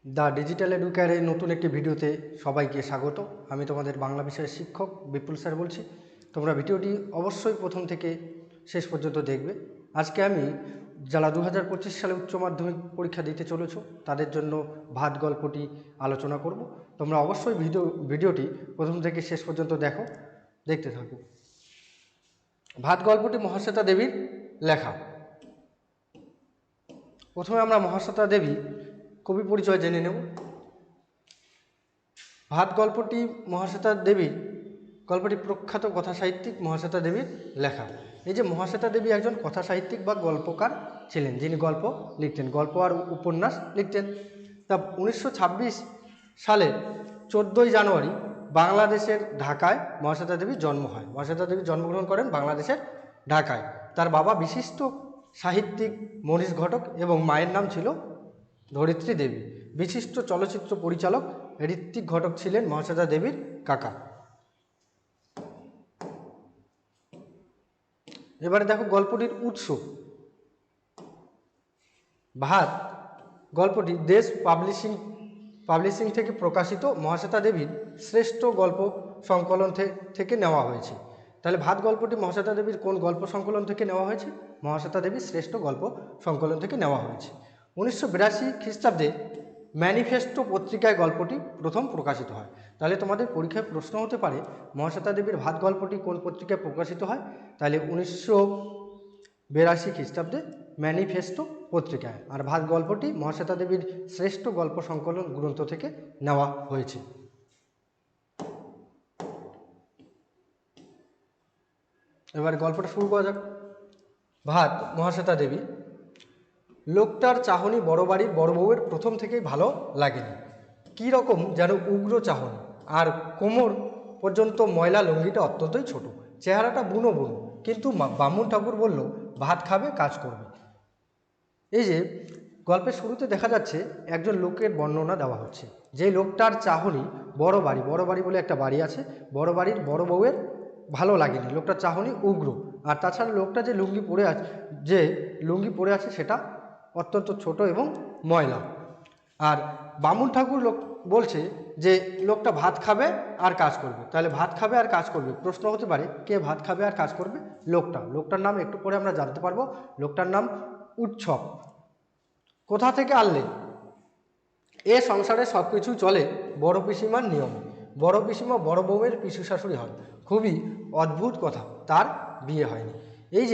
The digital এডুকেয়ারের নতুন একটি ভিডিওতে সবাইকে স্বাগত। আমি তোমাদের বাংলা বিষয়ের শিক্ষক বিপুল স্যার বলছি। তোমরা ভিডিওটি অবশ্যই প্রথম থেকে শেষ পর্যন্ত দেখবে। আজকে আমি যারা 2025 সালে উচ্চ মাধ্যমিক পরীক্ষা দিতে চলেছ তাদের জন্য ভাত গল্পটি আলোচনা করব। তোমরা অবশ্যই ভিডিওটি প্রথম থেকে শেষ পর্যন্ত দেখতে থাকো। ভাত গল্পটি মহাশ্বেতা দেবীর লেখা। প্রথমে আমরা মহাশ্বেতা দেবী কবি পরিচয় জেনে নেব। ভাত গল্পটি গল্পটি প্রখ্যাত কথা সাহিত্যিক মহাশ্বেতা দেবীর লেখা। এই যে মহাশ্বেতা দেবী একজন কথা সাহিত্যিক বা গল্পকার ছিলেন, যিনি গল্প লিখতেন, গল্প আর উপন্যাস লিখতেন। তা 1926 সালে 14ই জানুয়ারি বাংলাদেশের ঢাকায় মহাশ্বেতা দেবীর জন্ম হয়। মহাশ্বেতা দেবী জন্মগ্রহণ করেন বাংলাদেশের ঢাকায়। তার বাবা বিশিষ্ট সাহিত্যিক মনীষ ঘটক এবং মায়ের নাম ছিল ধরিত্রী দেবী। বিশিষ্ট চলচ্চিত্র পরিচালক ঋত্বিক ঘটক ছিলেন মহাশ্বেতা দেবীর কাকা। এবারে দেখো গল্পটির উৎস। ভাত গল্পটি দেশ পাবলিশিং থেকে প্রকাশিত মহাশ্বেতা দেবীর শ্রেষ্ঠ গল্প সংকলন থেকে নেওয়া হয়েছে। তাহলে ভাত গল্পটি মহাশ্বেতা দেবীর কোন গল্প সংকলন থেকে নেওয়া হয়েছে? মহাশ্বেতা দেবীর শ্রেষ্ঠ গল্প সংকলন থেকে নেওয়া হয়েছে। 1982 খ্রিস্টাব্দে ম্যানিফেস্টো পত্রিকায় গল্পটি প্রথম প্রকাশিত হয়। তাহলে তোমাদের পরীক্ষায় প্রশ্ন হতে পারে মহাশ্বেতা দেবীর ভাত গল্পটি কোন পত্রিকায় প্রকাশিত হয়? তাহলে 1982 খ্রিস্টাব্দে ম্যানিফেস্টো পত্রিকায়। আর ভাত গল্পটি মহাশ্বেতা দেবীর শ্রেষ্ঠ গল্প সংকলন গ্রন্থ থেকে নেওয়া হয়েছে। এবার গল্পটা শুরু করা যাক। ভাত মহাশ্বেতা দেবী। লোকটার চাহনি বড় বাড়ির বড় বউয়ের প্রথম থেকেই ভালো লাগেনি। কী রকম যেন উগ্র চাহনি, আর কোমর পর্যন্ত ময়লা লুঙ্গিটা অত্যন্তই ছোট, চেহারাটা বুনো বুনো। কিন্তু বামুন ঠাকুর বলল ভাত খাবে, কাজ করবে। এই যে গল্পের শুরুতে দেখা যাচ্ছে একজন লোকের বর্ণনা দেওয়া হচ্ছে, যে লোকটার চাহনি বড় বাড়ি বলে একটা বাড়ি আছে, বড় বাড়ির বড় বউয়ের ভালো লাগেনি, লোকটার চাহনি উগ্র। আর তাছাড়া লোকটা যে লুঙ্গি পরে আছে সেটা অত্যন্ত ছোট এবং ময়লা। আর বামুন ঠাকুর বলছে যে লোকটা ভাত খাবে আর কাজ করবে। তাহলে ভাত খাবে আর কাজ করবে, প্রশ্ন হতে পারে কে ভাত খাবে আর কাজ করবে? লোকটার নাম একটু পরে আমরা জানতে পারবো। লোকটার নাম উৎসব। কোথা থেকে আনলে? এ সংসারে সব কিছুই চলে বড় পিসিমার নিয়মে। বড় পিসিমা বড় বউয়ের পিসু শাশুড়ি হন। খুবই অদ্ভুত কথা, তার বিয়ে হয়নি। এই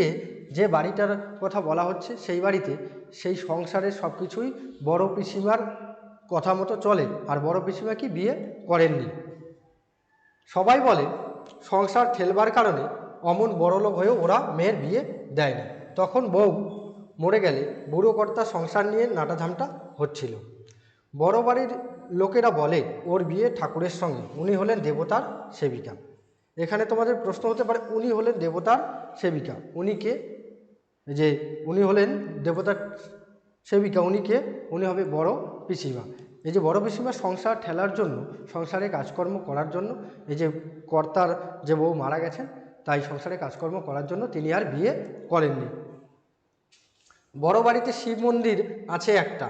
যে বাড়িটার কথা বলা হচ্ছে, সেই বাড়িতে সেই সংসারের সব কিছুই বড় পিসিমার কথা মতো চলে, আর বড় পিসিমা কি বিয়ে করেননি। সবাই বলে সংসার ঠেলবার কারণে অমন বড়লোক হয়েও ওরা মেয়ের বিয়ে দেয় না। তখন বউ মরে গেলে বুড়ো কর্তা সংসার নিয়ে নাটাঝামটা হচ্ছিল। বড় বাড়ির লোকেরা বলে ওর বিয়ে ঠাকুরের সঙ্গে, উনি হলেন দেবতার সেবিকা। এখানে তোমাদের প্রশ্ন হতে পারে উনি হলেন দেবতার সেবিকা, উনি কে? যে উনি হলেন দেবতার সেবিকা, উনি কে? উনি হবে বড় পিসিমা। এই যে বড় পিসিমা সংসার ঠেলার জন্য, সংসারে কাজকর্ম করার জন্য, এই যে কর্তার যে বউ মারা গেছেন, তাই সংসারে কাজকর্ম করার জন্য তিনি আর বিয়ে করেননি। বড় বাড়িতে শিব মন্দির আছে একটা।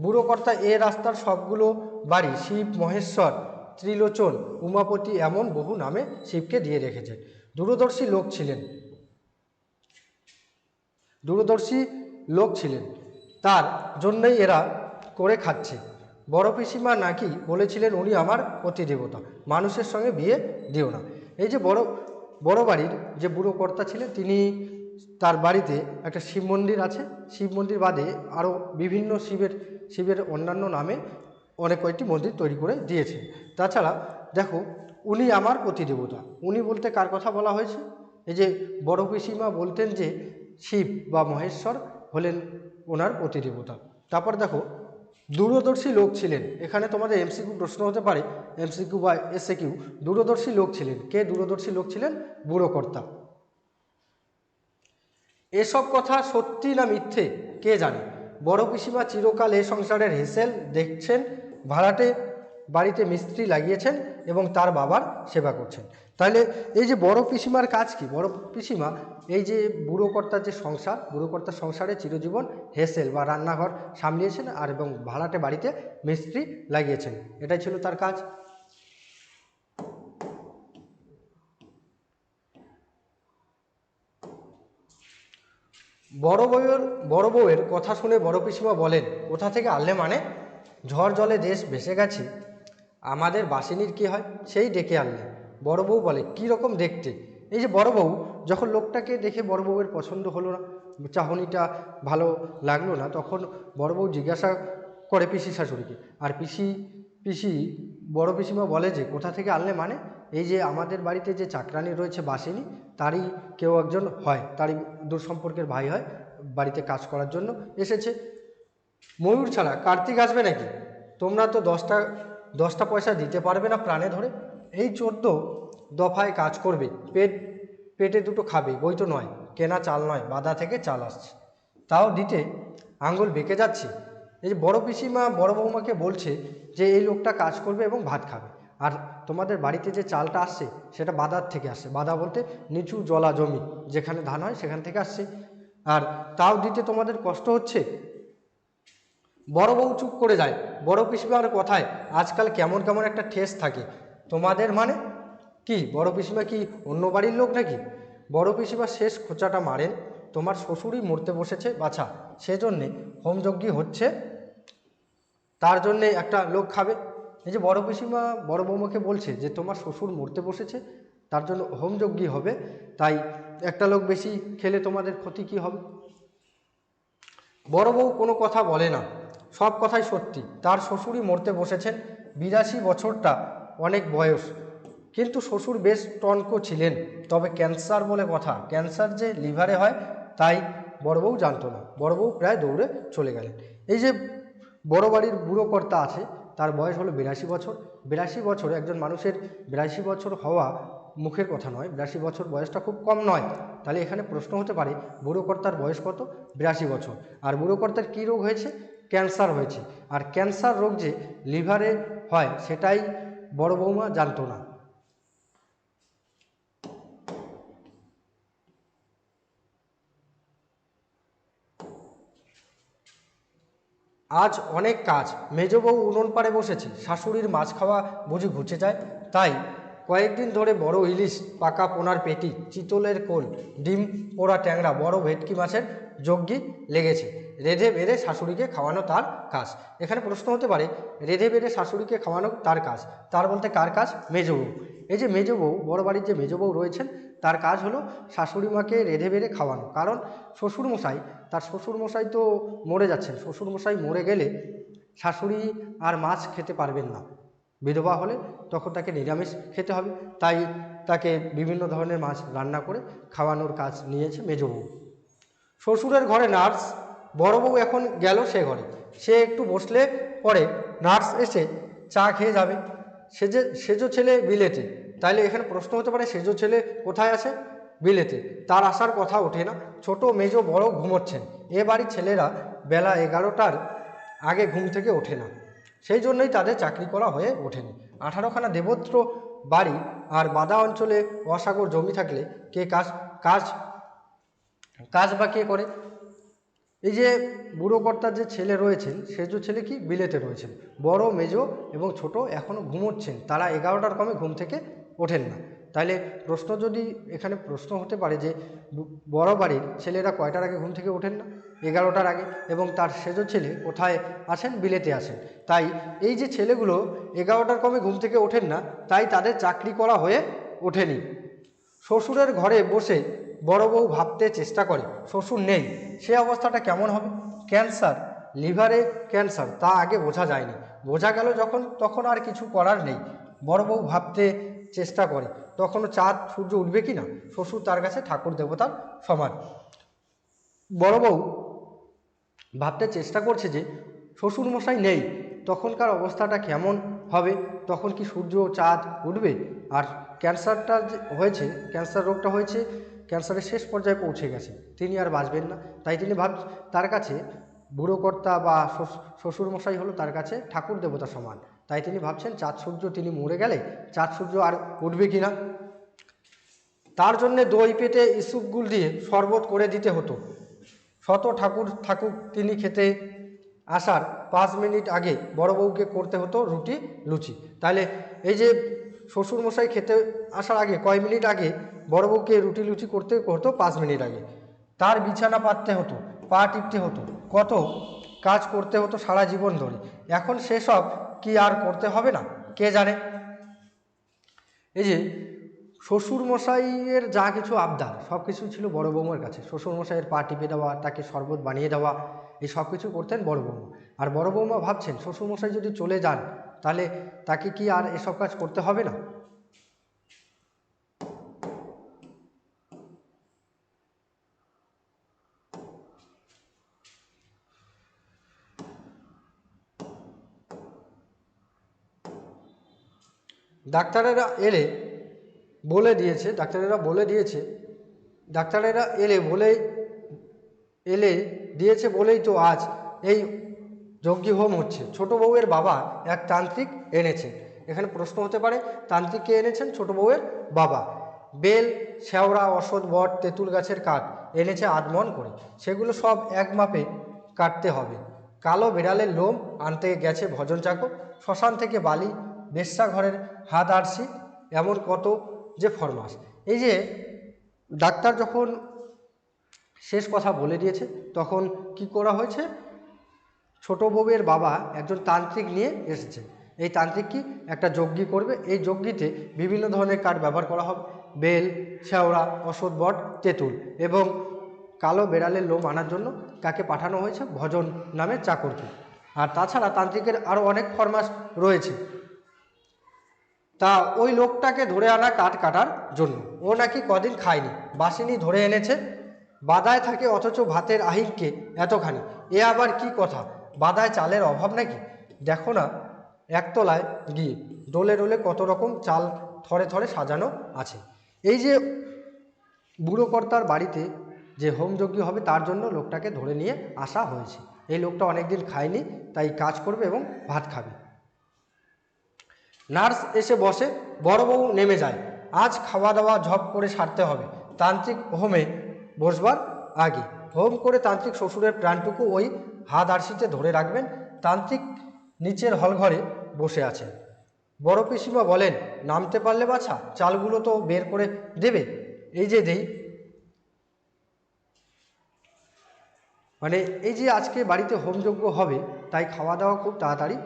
বুড়ো কর্তা এ রাস্তার সবগুলো বাড়ি শিব, মহেশ্বর, ত্রিলোচন, উমাপতি এমন বহু নামে শিবকে দিয়ে রেখেছে। দূরদর্শী লোক ছিলেন, তার জন্যই এরা করে খাচ্ছে। বড় পিসিমা নাকি বলেছিলেন উনি আমার অতিদেবতা, মানুষের সঙ্গে বিয়ে দিও না। এই যে বড় বাড়ির যে বুড়ো কর্তা ছিলেন, তিনি তার বাড়িতে একটা শিব মন্দির আছে। শিব মন্দির বাদে আরও বিভিন্ন শিবের অন্যান্য নামে অনেক কয়েকটি মন্দির তৈরি করে দিয়েছে। তাছাড়া দেখো, উনি আমার প্রতিদেবতা, উনি বলতে কার কথা বলা হয়েছে? এই যে বড় পিসিমা বলতেন যে শিব বা মহেশ্বর হলেন ওনার প্রতিদেবতা। তারপর দেখো, দূরদর্শী লোক ছিলেন। এখানে তোমাদের এমসিকিউ প্রশ্ন হতে পারে, এমসিকিউ বা এসএকিউ। দূরদর্শী লোক ছিলেন কে? দূরদর্শী লোক ছিলেন বুড়ো কর্তা। এসব কথা সত্যি না মিথ্যে কে জানে। বড় পিসিমা চিরকাল এ সংসারের হেসেল দেখছেন, ভাড়াটে বাড়িতে মিস্ত্রি লাগিয়েছেন এবং তার বাবার সেবা করছেন। তাহলে এই যে বড় পিসিমার কাজ কি? বড় পিসিমা এই যে বুড়োকর্তার যে সংসার, বুড়োকর্তার সংসারে চিরজীবন হেসেল বা রান্নাঘর সামলিয়েছেন আর এবং ভাড়াটে বাড়িতে মিস্ত্রি লাগিয়েছেন, এটাই ছিল তার কাজ। বড় বউয়ের কথা শুনে বড় পিসিমা বলেন, কোথা থেকে আনলে মানে? ঝড় জলে দেশ ভেসে গেছে, আমাদের বাসিনীর কি হয় সেই ডেকে আনলে। বড় বউ বলে, কী রকম দেখতে? এই যে বড় বউ যখন লোকটাকে দেখে বড় বউয়ের পছন্দ হলো না, চাহনিটা ভালো লাগলো না, তখন বড় বউ জিজ্ঞাসা করে পিসি শাশুড়িকে। আর পিসি বড় পিসিমা বলে যে, কোথা থেকে আনলে মানে? এই যে আমাদের বাড়িতে যে চাকরানি রয়েছে বাসিনী, তারই কেউ একজন হয়, তারই দূর সম্পর্কের ভাই হয়, বাড়িতে কাজ করার জন্য এসেছে। ময়ূর ছাড়া কার্তিক আসবে নাকি? তোমরা তো দশটা পয়সা দিতে পারবে না প্রাণে ধরে? এই 14 দফায় কাজ করবে, পেটে দুটো খাবে, বই তো নয়, কেনা চাল নয়, বাধা থেকে চাল আসছে, তাও দিতে আঙ্গুল বেঁকে যাচ্ছে। এই যে বড় পিসিমা বড় বৌমাকে বলছে যে এই লোকটা কাজ করবে এবং ভাত খাবে, আর তোমাদের বাড়িতে যে চালটা আসছে সেটা বাদার থেকে আসছে। বাদা বলতে নিচু জলা জমি, যেখানে ধান হয় সেখান থেকে আসছে, আর তাও দিতে তোমাদের কষ্ট হচ্ছে। বড় বউ চুপ করে যায়। বড় পিসিমার কথায় আজকাল কেমন কেমন একটা ঠেস থাকে। তোমাদের মানে কি? বড় পিসিমা কি অন্য বাড়ির লোক নাকি? বড় পিসিমা শেষ খোঁচাটা মারেন, তোমার শ্বশুরই মরতে বসেছে বাছা, সেজন্যে হোমযজ্ঞী হচ্ছে, তার জন্যে একটা লোক খাবে। এই যে বড় পিসিমা বড় বৌমাকে বলছে যে তোমার শ্বশুর মরতে বসেছে, তার জন্য হোমযজ্ঞী হবে, তাই একটা লোক বেশি খেলে তোমাদের ক্ষতি কি হবে? বড় বউ কোনো কথা বলে না, সব কথাই সত্যি। তার শ্বশুরই মরতে বসেছেন। 82 বছরটা অনেক বয়স, কিন্তু শ্বশুর বেশ টনক ছিলেন। তবে ক্যান্সার বলে কথা, ক্যান্সার যে লিভারে হয় তাই বড় বউ জানতো না। বড় বউ প্রায় দৌড়ে চলে গেলেন। এই যে বড় বাড়ির বুড়ো কর্তা আছে, তার বয়স হলো 82 বছর। 82 বছর একজন মানুষের 82 বছর হওয়া মুখের কথা নয়, 82 বছর বয়সটা খুব কম নয়। তাহলে এখানে প্রশ্ন হতে পারে বুড়ো কর্তার বয়স কত? 82 বছর। আর বুড়ো কর্তার কী রোগ হয়েছে? ক্যান্সার হয়েছে। আর ক্যান্সার রোগ যে লিভারে হয় সেটাই বড় বৌমা জানতো না। আজ অনেক কাজ, মেজ বউ উনুন পাড়ে বসেছে, শাশুড়ির মাছ খাওয়া বুঝি ঘুচে যায়, তাই কয়েকদিন ধরে বড় ইলিশ, পাকা পোনার পেটি, চিতলের কোল, ডিম পোড়া ট্যাংরা, বড় ভেটকি মাছের যজ্ঞি লেগেছে। রেঁধে বেড়ে শাশুড়িকে খাওয়ানো তার কাজ। এখানে প্রশ্ন হতে পারে, রেঁধে বেড়ে শাশুড়িকে খাওয়ানো তার কাজ, তার বলতে কার কাজ? মেজ বউ। এই যে মেজ বউ, বড় বাড়ির যে মেজ বউ রয়েছেন, তার কাজ হলো শাশুড়ি মাকে রেঁধে বেড়ে খাওয়ানো। কারণ শ্বশুরমশাই, তার শ্বশুরমশাই তো মরে যাচ্ছেন, শ্বশুরমশাই মরে গেলে শাশুড়ি আর মাছ খেতে পারবেন না, বিধবা হলে তখন তাকে নিরামিষ খেতে হবে, তাই তাকে বিভিন্ন ধরনের মাছ রান্না করে খাওয়ানোর কাজ নিয়েছে মেজ বউ। শ্বশুরের ঘরে নার্স, বড় বউ এখন গেল সে ঘরে, সে একটু বসলে পরে নার্স এসে চা খেয়ে যাবে। সেজো ছেলে বিলেতে, তাইলে এখানে প্রশ্ন হতে পারে সেজো ছেলে কোথায় আছে? বিলেতে, তার আসার কথা ওঠে না। ছোট মেজ বড় ঘুমোচ্ছেন, এ বাড়ির ছেলেরা বেলা 11টার আগে ঘুম থেকে ওঠে না, সেই জন্যই তাদের চাকরি করা হয়ে ওঠেনি। 18খানা দেবত্র বাড়ি আর বাদা অঞ্চলে অসাগর জমি থাকলে কে কাজ কাজ কাজ বা কে করে? এই যে বুড়ো কর্তার যে ছেলে রয়েছেন, সেজো ছেলে কি বিলেতে রয়েছেন, বড় মেজো এবং ছোট এখনও ঘুমোচ্ছেন, তারা 11টার কমে ঘুম থেকে ওঠেন না। তাহলে প্রশ্ন যদি এখানে প্রশ্ন হতে পারে যে বড় বাড়ির ছেলেরা কয়টার আগে ঘুম থেকে ওঠেন না? 11টার আগে। এবং তার সেজো ছেলে কোথায় আছেন? বিলেতে আছেন। তাই এই যে ছেলেগুলো 11টার কমে ঘুম থেকে ওঠেন না, তাই তাদের চাকরি করা হয়ে ওঠেনি। শ্বশুরের ঘরে বসে বড় বউ ভাবতে চেষ্টা করে, শ্বশুর নেই, সে অবস্থাটা কেমন হবে? ক্যান্সার, লিভারে ক্যান্সার, তা আগে বোঝা যায়নি, বোঝা গেল যখন, তখন আর কিছু করার নেই। বড় বউ ভাবতে চেষ্টা করে, তখনও চাঁদ সূর্য উঠবে কি না, শ্বশুর তার কাছে ঠাকুর দেবতার সমান। বড় বউ ভাবতে চেষ্টা করছে যে শ্বশুরমশাই নেই, তখনকার অবস্থাটা কেমন হবে, তখন কি সূর্য চাঁদ উঠবে? আর ক্যান্সারটা যে হয়েছে, ক্যান্সার রোগটা হয়েছে, ক্যান্সারের শেষ পর্যায়ে পৌঁছে গেছে, তিনি আর বাঁচবেন না। তাই তিনি তার কাছে বুড়ো কর্তা বা শ্বশুরমশাই হলো তার কাছে ঠাকুর দেবতা সমান। তাই তিনি ভাবছেন চাঁদ সূর্য, তিনি মরে গেলে চাঁদ সূর্য আর উঠবে কি না। তার জন্যে দই পেটে ইসুপগুল দিয়ে শরবত করে দিতে হতো। শত ঠাকুর থাকুক তিনি খেতে আসার 5 মিনিট আগে বড় বউকে করতে হতো রুটি লুচি। তাহলে এই যে শ্বশুরমশাই খেতে আসার আগে কয় মিনিট আগে বড় বউকে রুটি লুচি করতে হতো 5 মিনিট আগে। তার বিছানা পাততে হতো, পা টিপতে হতো, কত কাজ করতে হতো সারা জীবন ধরে। এখন সেসব কি আর করতে হবে না? কে জানে। এই যে শ্বশুরমশাইয়ের যা কিছু আবদার সব কিছু ছিল বড় বৌমার কাছে। শ্বশুরমশাইয়ের পা টিপে দেওয়া, তাকে শরবত বানিয়ে দেওয়া, এই সব কিছু করতেন বড় বৌমা। আর বড় বৌমা ভাবছেন শ্বশুরমশাই যদি চলে যান তাহলে তাকে কি আর এসব কাজ করতে হবে না? ডাক্তারেরা এলে বলে দিয়েছে ডাক্তারেরা এলে দিয়েছে বলেই তো আজ এই যজ্ঞী হোম হচ্ছে। ছোট বউয়ের বাবা এক তান্ত্রিক এনেছে। এখানে প্রশ্ন হতে পারে তান্ত্রিক কে এনেছেন? ছোট বউয়ের বাবা। বেল, শেওড়া, অশ্বত্থ, বট, তেঁতুল গাছের কাঠ এনেছে আধমন করে। সেগুলো সব এক মাপে কাটতে হবে। কালো বিড়ালের লোম আনতে গেছে ভজন চাকর। শ্মশান থেকে বালি, বেশ্যা ঘরের হাত আরশি, এমন কত যে ফরমাস। এই যে ডাক্তার যখন শেষ কথা বলে দিয়েছে তখন কি করা হয়েছে? ছোট বউয়ের বাবা একজন তান্ত্রিক নিয়ে এসেছে। এই তান্ত্রিক কি একটা যজ্ঞী করবে। এই যজ্ঞীতে বিভিন্ন ধরনের কাঠ ব্যবহার করা হবে, বেল, শেওড়া, অশ্বত্থ, বট, তেঁতুল এবং কালো বেড়ালের লোম আনার জন্য তাকে পাঠানো হয়েছে ভজন নামে চাকরকে। আর তাছাড়া তান্ত্রিকের আরও অনেক ফরমাস রয়েছে। তা ওই লোকটাকে ধরে আনা কাঠ কাটার জন্য। ও নাকি কদিন খায়নি, বাসিনি ধরে এনেছে। বাদায় থাকে অথচ ভাতের আহিরকে এতখানি, এ আবার কি কথা? বাদায় চালের অভাব নাকি? দেখো না একতলায় গিয়ে ডোলে ডোলে কত রকম চাল থরে থরে সাজানো আছে। এই যে বুড়ো কর্তার বাড়িতে যে হোমযজ্ঞ হবে তার জন্য লোকটাকে ধরে নিয়ে আসা হয়েছে। এই লোকটা অনেকদিন খায়নি, তাই কাজ করবে এবং ভাত খাবে। নার্স এসে বসে, বড় বউ নেমে যায়। আজ খাওয়া দাওয়া ঝপ করে সারতে হবে তান্ত্রিক হোমে বসবার আগে। হোম করে তান্ত্রিক শ্বশুরের প্রাণটুকু ওই হাত আরশিতে ধরে রাখবেন। তান্ত্রিক নিচের হলঘরে বসে আছেন। বড় পিসিমা বলেন, নামতে পারলে বাছা, চালগুলো তো বের করে দেবে। এই যে দেই, মানে এই যে আজকে বাড়িতে হোমযজ্ঞ হবে তাই খাওয়া দাওয়া খুব তাড়াতাড়ি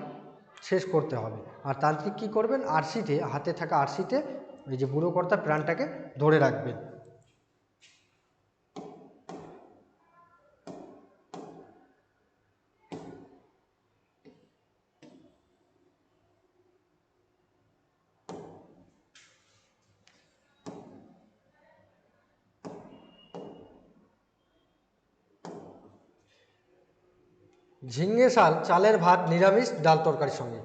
শেষ করতে হবে। আর তান্ত্রিক কী করবেন? আরশিতে, হাতে থাকা আরশিতে এই যে বুড়ো কর্তার প্রাণটাকে ধরে রাখবেন। ঝিঙে শাল চালের ভাত নিরামিষ ডাল তরকারির সঙ্গে।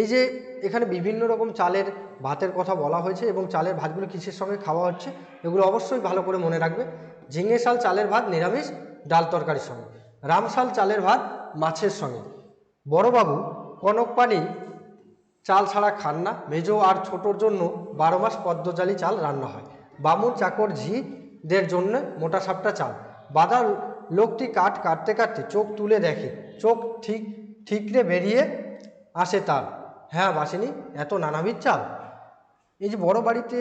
এই যে এখানে বিভিন্ন রকম চালের ভাতের কথা বলা হয়েছে এবং চালের ভাতগুলো কিসের সঙ্গে খাওয়া হচ্ছে এগুলো অবশ্যই ভালো করে মনে রাখবে। ঝিঙে শাল চালের ভাত নিরামিষ ডাল তরকারির সঙ্গে। রামশাল চালের ভাত মাছের সঙ্গে। বড়বাবু কনক পানি চাল ছাড়া খান না। মেজো আর ছোটোর জন্য 12 মাস পদ্মজালি চাল রান্না হয়। বামুন চাকর ঝিদের জন্য মোটা সাপটা চাল। বাদা লোকটি কাঠ কাটতে কাটতে চোখ তুলে দেখে, চোখ ঠিকরে বেরিয়ে আসে তার। হ্যাঁ বাসিনি, এত নানাবিধ চাল। এই যে বড় বাড়িতে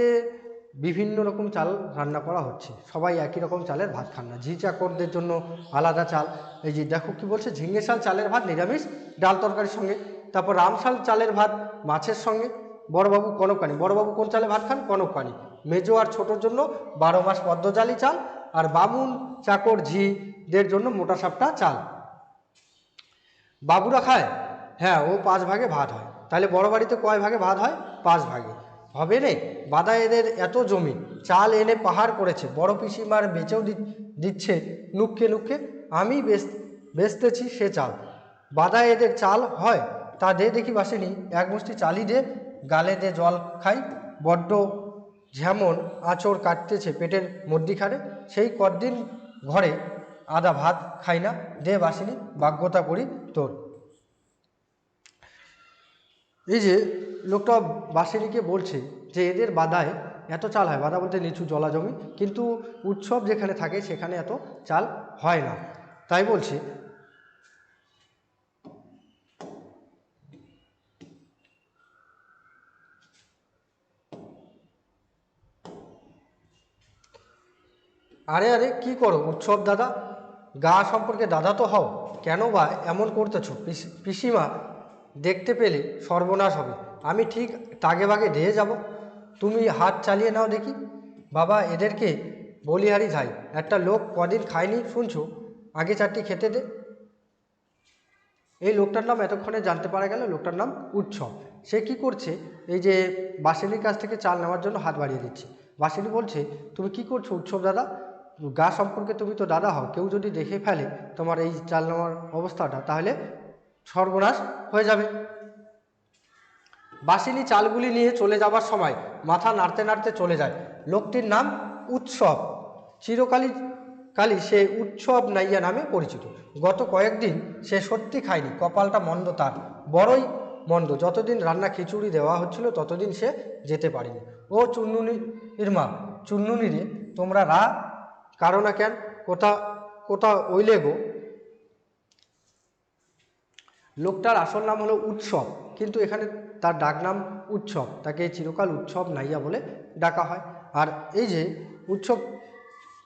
বিভিন্ন রকম চাল রান্না করা হচ্ছে, সবাই একই রকম চালের ভাত খান না। ঝি চাকরদের জন্য আলাদা চাল। এই যে দেখো কি বলছে, ঝিঙে শাল চালের ভাত নিরামিষ ডাল তরকারির সঙ্গে। তারপর রামশাল চালের ভাত মাছের সঙ্গে। বড়বাবু কনকপানি, বড়বাবু কোন চালে ভাত খান? কনকপানি। মেজো আর ছোটোর জন্য 12 মাস পদ্মজালি চাল। আর বামুন চাকর ঝিদের জন্য মোটা সাপটা চাল। বাবুরা খায়? হ্যাঁ, ও 5 ভাগে ভাত হয়। তাহলে বড় বাড়িতে কয় ভাগে ভাত হয়? 5 ভাগে হবে রে। বাদা এদের এত জমি, চাল এনে পাহাড় করেছে। বড় পিসিমার বেচেও দিচ্ছে নুক্কে নুক্কে। আমি বেচতেছি সে চাল। বাদা এদের চাল হয়? তা দে দেখি বাসিনি, এক মুষ্টি চালই দে, গালে দে জল খাই। বড্ড যেমন আঁচড় কাটতেছে পেটের মধ্যিখানে, সেই কদিন ঘরে আদা ভাত খাই না। দে বাসিনি, ভাগ্যতা করি তোর। এই যে লোকটা বাসিনীকে বলছে যে এদের বাদায় এত চাল হয়, বাদা বলতে নিচু জলা জমি, কিন্তু উৎসব যেখানে থাকে সেখানে এত চাল হয় না। তাই বলছি আরে আরে কি করো উৎসব দাদা, গা সম্পর্কে দাদা তো হও, কেন বা এমন করতেছ? পিসিমা দেখতে পেলে সর্বনাশ হবে, আমি ঠিক তাগে বাগে ঢেয়ে যাব। তুমি হাত চালিয়ে নাও দেখি। বাবা এদেরকে বলিহারি যাই, একটা লোক কদিন খায়নি শুনছো, আগে চারটি খেতে দে। এই লোকটার নাম এতক্ষণে জানতে পারা গেল, লোকটার নাম উৎসব। সে কি করছে, এই যে বাসিনীর কাছ থেকে চাল নেওয়ার জন্য হাত বাড়িয়ে দিচ্ছে। বাসিনী বলছে, তুমি কি করছো উৎসব দাদা, গা সম্পর্কে তুমি তো দাদা হও, কেউ যদি দেখে ফেলে তোমার এই চাল নেওয়ার অবস্থাটা, তাহলে সর্বনাশ হয়ে যাবে। বাসিনী চালগুলি নিয়ে চলে যাবার সময় মাথা নাড়তে নাড়তে চলে যায়। লোকটির নাম উৎসব, চিরকালই সে উৎসব নাইয়া নামে পরিচিত। গত কয়েকদিন সে সত্যি খায়নি, কপালটা মন্দ তার, বড়ই মন্দ। যতদিন রান্না খিচুড়ি দেওয়া হচ্ছিল ততদিন সে যেতে পারেনি। ও চুন্নুনির মা, চুন্নুনি রে, তোমরা কারো না কেন, কোথা কোথা ওইলে গো। লোকটার আসল নাম হলো উৎসব, কিন্তু এখানে তার ডাক নাম উৎসব, তাকে চিরকাল উৎসব নাইয়া বলে ডাকা হয়। আর এই যে উৎসব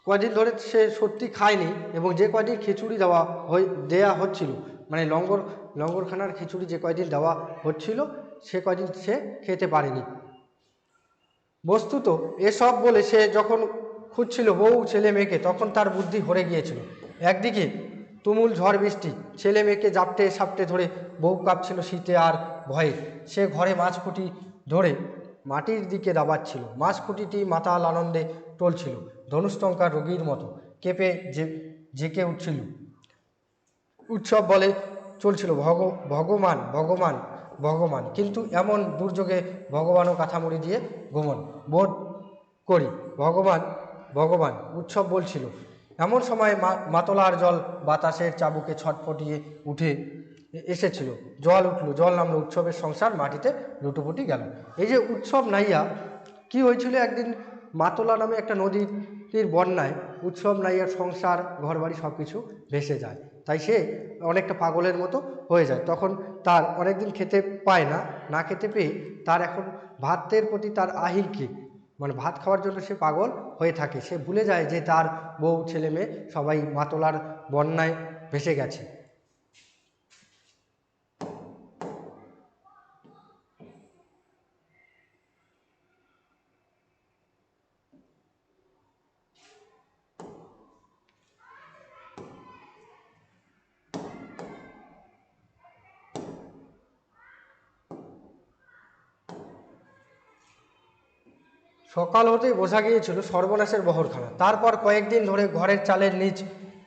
কয়দিন ধরে সে সত্যি খায়নি, এবং যে কয়দিন খিচুড়ি দেয়া হচ্ছিল, মানে লঙ্গরখানার খিচুড়ি যে কয়দিন দেওয়া হচ্ছিল সে কয়দিন সে খেতে পারেনি। বস্তুত এসব বলে সে যখন খুঁজছিল বউ ছেলে মেয়েকে, তখন তার বুদ্ধি হরে গিয়েছিল। একদিকে তুমুল ঝড় বৃষ্টি, ছেলে মেয়েকে জাপটে সাপটে ধরে বউ কাঁপছিল শীতে আর ভয়ে। সে ঘরে মাছকুটি ধরে মাটির দিকে দাবাচ্ছিল, মাছকুটিটি মাতাল আনন্দে টলছিল, ধনুষ্টঙ্কার রোগীর মতো কেঁপে জেকে উঠছিল। উৎসব বলে চলছিল, ভগবান ভগবান ভগবান, কিন্তু এমন দুর্যোগে ভগবানও কাঁথামুড়ি দিয়ে গোমন বোধ করি, ভগবান ভগবান উৎসব বলছিল। এমন সময় মাতলার জল বাতাসের চাবুকে ছটফটিয়ে উঠে এসেছিল, জল উঠলো, জল নামলো, উৎসবের সংসার মাটিতে লুটোপুটি গেল। এই যে উৎসব নাইয়া কি হয়েছিল, একদিন মাতলা নামে একটা নদীর বন্যায় উৎসব নাইয়ার সংসার ঘরবাড়ি সব কিছু ভেসে যায়। তাই সে অনেকটা পাগলের মতো হয়ে যায়। তখন তার অনেকদিন খেতে পায় না, না খেতে পেয়ে তার এখন ভাতের প্রতি তার আহিরকে, মানে ভাত খাওয়ার জন্য সে পাগল হয়ে থাকে। সে ভুলে যায় যে তার বউ ছেলে মেয়ে সবাই মাতলার বন্যায় ভেসে গেছে। সকাল হতেই বোঝা গিয়েছিল সর্বনাশের বহরখানা। তারপর কয়েকদিন ধরে ঘরের চালের নিচ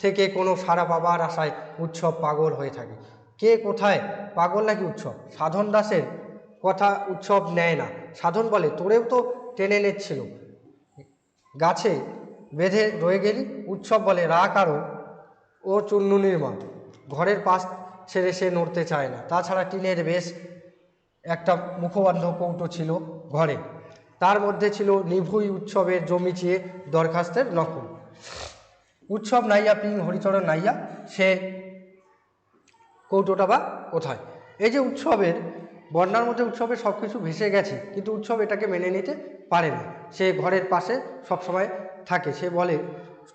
থেকে কোনো সাড়া পাবার আশায় উৎসব পাগল হয়ে থাকে। কে কোথায়, পাগল নাকি উৎসব? সাধন দাসের কথা উৎসব নেয় না। সাধন বলে, তোরেও তো টেনে নিচ্ছিল, গাছে বেঁধে রয়ে গেলি। উৎসব বলে, কারো ও চুন্নুনির মা, ঘরের পাশ ছেড়ে সে নড়তে চায় না। তাছাড়া টিনের বেশ একটা মুখবন্ধ কৌটো ছিল ঘরে, তার মধ্যে ছিল নিভুই উৎসবের জমি চেয়ে দরখাস্তের নকল। উৎসব নাইয়া পিং হরিচরণ নাইয়া, সে কৌটোটা বা কোথায়? এই যে উৎসবের বন্যার মধ্যে উৎসবের সব কিছু ভেসে গেছে, কিন্তু উৎসব এটাকে মেনে নিতে পারে না। সে ঘরের পাশে সবসময় থাকে। সে বলে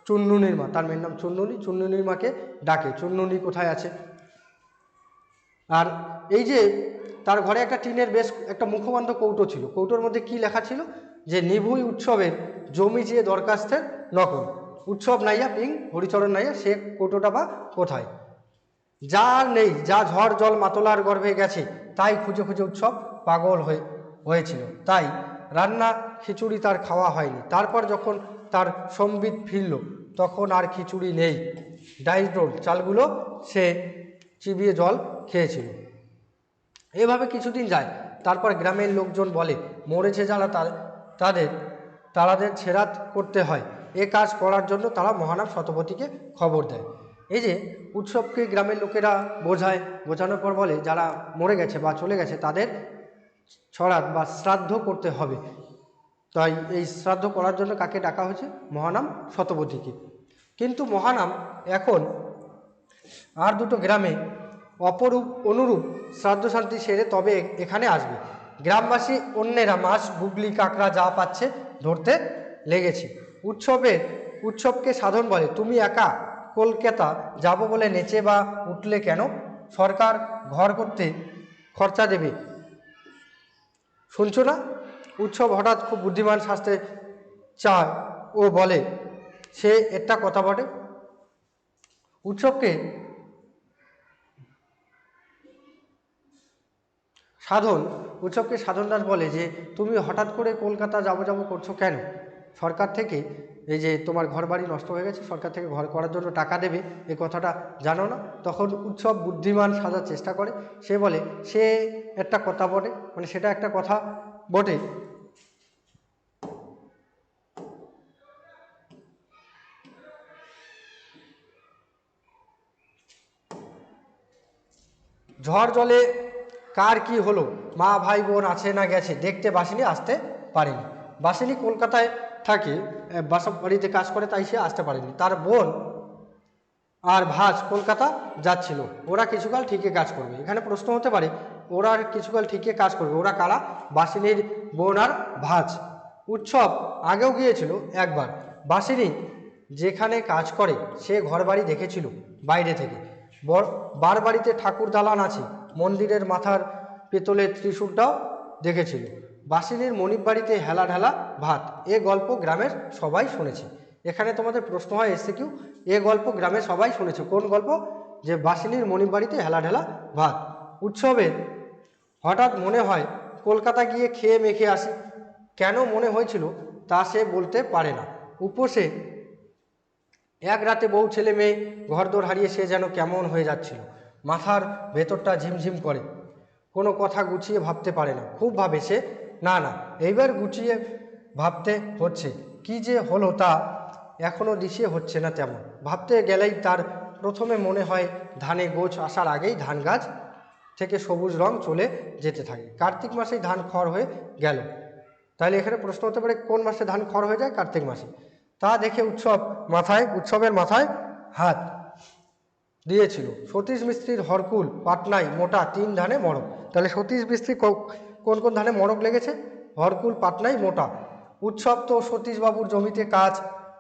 চুন্নুনির মা, তার মেয়ের নাম চুন্নুনি, চুন্নুনির মাকে ডাকে, চুন্নুনি কোথায় আছে। আর এই যে তার ঘরে একটা টিনের বেশ একটা মুখবন্ধ কৌটো ছিল, কৌটোর মধ্যে কি লেখা ছিল, যে নিভুই উৎসবের জমি চেয়ে দরখাস্তের নকল। উৎসব নাইয়া পিং হরিচরণ নাইয়া, সে কৌটোটা বা কোথায়? যা নেই, যা ঝড় জল মাতলার গর্ভে গেছে, তাই খুঁজে খুঁজে উৎসব পাগল হয়েছিল। তাই রান্না খিচুড়ি তার খাওয়া হয়নি। তারপর যখন তার সম্বিত ফিরল, তখন আর খিচুড়ি নেই, ডাইস রোল চালগুলো সে চিবিয়ে জল খেয়েছিল। এভাবে কিছুদিন যায়। তারপর গ্রামের লোকজন বলে, মরেছে যারা তাদের ছেড়াত করতে হয়। এ কাজ করার জন্য তারা মহানাম শতপথীকে খবর দেয়। এই যে উৎসবকে গ্রামের লোকেরা বোঝানোর পর বলে, যারা মরে গেছে বা চলে গেছে তাদের ছড়াত বা শ্রাদ্ধ করতে হবে। তাই এই শ্রাদ্ধ করার জন্য কাকে ডাকা হয়েছে? মহানাম শতপথীকে। কিন্তু মহানাম এখন আর দুটো গ্রামে অপরূপ অনুরূপ শ্রাদ্ধ শান্তি সেরে তবে এখানে আসবে। গ্রামবাসী অন্যেরা মাছ, গুগলি, কাঁকড়া যা পাচ্ছে ধরতে লেগেছে। উৎসবকে সাধন বলে। তুমি একা কলকাতা যাব বলে নেচে বা উঠলে কেন? সরকার ঘর করতে খরচা দেবে, শুনছো না? উৎসব হঠাৎ খুব বুদ্ধিমান শাস্তে চায় ও বলে, সে একটা কথা বটে। উৎসবকে সাধন দাস বলে যে তুমি হঠাৎ করে কলকাতা যাবো করছো কেন? সরকার থেকে এই যে তোমার ঘর বাড়ি নষ্ট হয়ে গেছে, সরকার থেকে ঘর করার জন্য টাকা দেবে, এই কথাটা জানো না? তখন উৎসব বুদ্ধিমান সাজার চেষ্টা করে। সে বলে সে একটা কথা বটে, মানে সেটা একটা কথা বটে। ঝড় জলে কার কি হলো, মা ভাই বোন আছে না গেছে দেখতে বাসিনী আসতে পারেনি। বাসিনী কলকাতায় থাকে, বাসা বাড়িতে কাজ করে, তাই সে আসতে পারেনি। তার বোন আর ভাজ কলকাতা যাচ্ছিল। ওরা কিছুকাল ঠিকই কাজ করবে। এখানে প্রশ্ন হতে পারে ওরা কিছুকাল ঠিকই কাজ করবে, ওরা কারা? বাসিনীর বোন আর ভাজ। উৎসব আগেও গিয়েছিল একবার। বাসিনী যেখানে কাজ করে সে ঘর বাড়ি দেখেছিল বাইরে থেকে। বার বাড়িতে ঠাকুর দালান আছে, মন্দিরের মাথার পেতলের ত্রিশূলটাও দেখেছিল। বাসিনীর মনিব বাড়িতে হেলা ঢালা ভাত, এ গল্প গ্রামের সবাই শুনেছে। এখানে তোমাদের প্রশ্ন হয় এসএকিউ, এ গল্প গ্রামে সবাই শুনেছে। কোন গল্প? যে বাসিনীর মনিব বাড়িতে হেলা ঢালা ভাত। উৎসবের হঠাৎ মনে হয় কলকাতা গিয়ে খেয়ে মেখে আসি। কেন মনে হয়েছিল তা সে বলতে পারে না। উপসে এক রাতে বউ ছেলে মেয়ে ঘরদোর হারিয়ে সে যেন কেমন হয়ে যাচ্ছিল। মাথার ভেতরটা ঝিমঝিম করে, কোনো কথা গুছিয়ে ভাবতে পারে না। খুব ভাবে সে, না এইবার গুছিয়ে ভাবতে হচ্ছে। কি যে হলো তা এখনও দিশে হচ্ছে না তেমন। ভাবতে গেলেই তার প্রথমে মনে হয় ধানে গোছ আসার আগেই ধান গাছ থেকে সবুজ রং চলে যেতে থাকে। কার্তিক মাসেই ধান খড় হয়ে গেল। তাহলে এখানে প্রশ্ন হতে পারে কোন মাসে ধান খড় হয়ে যায়? কার্তিক মাসে। তা দেখে উৎসবের মাথায় হাত দিয়েছিল। সতীশ মিস্ত্রির হরকুল পাটনায় মোটা 3 ধানে মড়ক। তাহলে সতীশ মিস্ত্রি কোন কোন ধানে মড়ক লেগেছে? হরকুল পাটনায় মোটা। উৎসব তো সতীশবাবুর জমিতে কাজ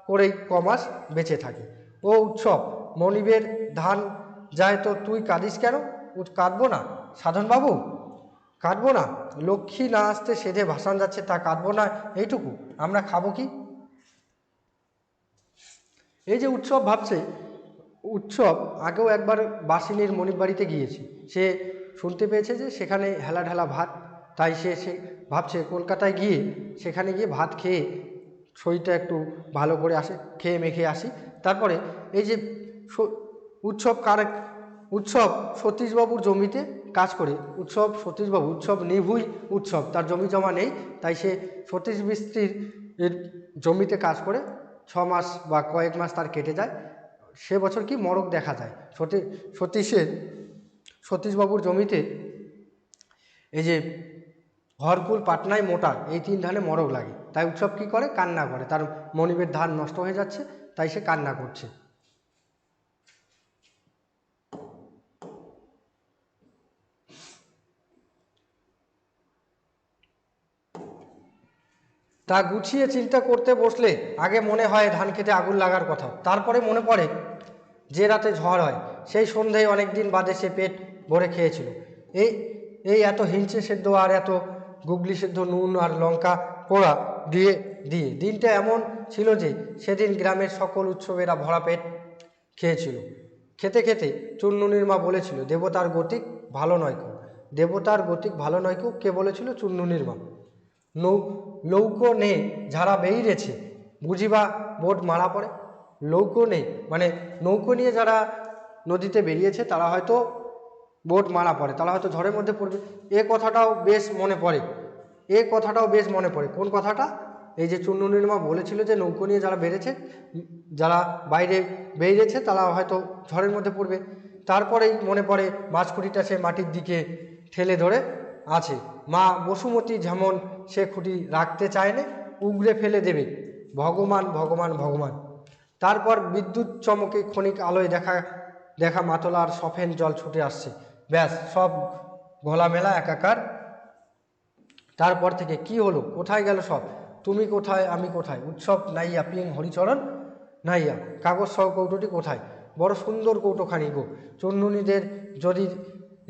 করেই কমাস বেঁচে থাকে। ও উৎসব, মনিবের ধান যায় তো তুই কাঁদিস কেন? কাঁদবো না সাধনবাবু, কাঁদবো না। লক্ষ্মী না আসতে সেধে ভাসান যাচ্ছে, তা কাঁদবো না এইটুকু? আমরা খাবো কি? এই যে উৎসব ভাবছে, উৎসব আগেও একবার বাসিনীর মনিব বাড়িতে গিয়েছে। সে শুনতে পেয়েছে যে সেখানে হেলা ঢালা ভাত, তাই সে ভাবছে কলকাতায় গিয়ে সেখানে গিয়ে ভাত খেয়ে শরীরটা একটু ভালো করে খেয়ে মেখে আসি। তারপরে এই যে উৎসব সতীশবাবুর জমিতে কাজ করে। উৎসব নিভুই উৎসব, তার জমি জমা নেই, তাই সে সতীশ মিস্ত্রির জমিতে কাজ করে 6 মাস বা কয়েক মাস তার কেটে যায়। সে বছর কি মড়ক দেখা যায়। সতীশবাবুর জমিতে এই যে হরকুল পাটনায় মোটা, এই 3 ধানে মড়ক লাগে। তাই উৎসব কি করে? কান্না করে। তার মনিবের ধান নষ্ট হয়ে যাচ্ছে, তাই সে কান্না করছে। তা গুছিয়ে চিন্তা করতে বসলে আগে মনে হয় ধান খেতে আগুন লাগার কথা। তারপরে মনে পড়ে যে রাতে ঝড় হয় সেই সন্ধ্যায় অনেক দিন বাদে সে পেট ভরে খেয়েছিল। এই এত হিংসে সেদ্ধ আর এত গুগলি সেদ্ধ নুন আর লঙ্কা পোড়া দিয়ে দিয়ে দিনটা এমন ছিল যে সেদিন গ্রামের সকল উৎসবেরা ভরা পেট খেয়েছিল। খেতে খেতে চুন্নুনির মা বলেছিল, দেবতার গতিক ভালো নয় কো। দেবতার গতিক ভালো নয় কো কে বলেছিল? চুন্নুনির মা। লৌকো নে ঝাড়া বেরিয়েছে, বুঝিবা বোট মারা পড়ে। লৌকো নেই মানে নৌকো নিয়ে যারা নদীতে বেরিয়েছে তারা হয়তো বোট মারা পড়ে, তারা হয়তো ঝড়ের মধ্যে পড়বে। এ কথাটাও বেশ মনে পড়ে। কোন কথাটা? এই যে চুন্নুনির মা বলেছিল যে নৌকো নিয়ে যারা বাইরে বেরিয়েছে তারা হয়তো ঝড়ের মধ্যে পড়বে। তারপরেই মনে পড়ে মাছখুঁটিটা সে মাটির দিকে ঠেলে ধরে আছে। মা বসুমতী যেমন সে খুঁটি রাখতে চায় না, উগরে ফেলে দেবে, ভগবান ভগবান ভগবান। তারপর বিদ্যুৎ চমকে ক্ষণিক আলোয় দেখা মাতলার সফেন জল ছুটে আসছে, ব্যাস সব ঘোলামেলা একাকার। তারপর থেকে কি হলো, কোথায় গেল সব, তুমি কোথায় আমি কোথায়, উৎসব নাইয়া পিং হরিচরণ নাইয়া, কাগজ সহ কৌটোটি কোথায়, বড় সুন্দর কৌটোখানি গো, চন্নুনীদের যদি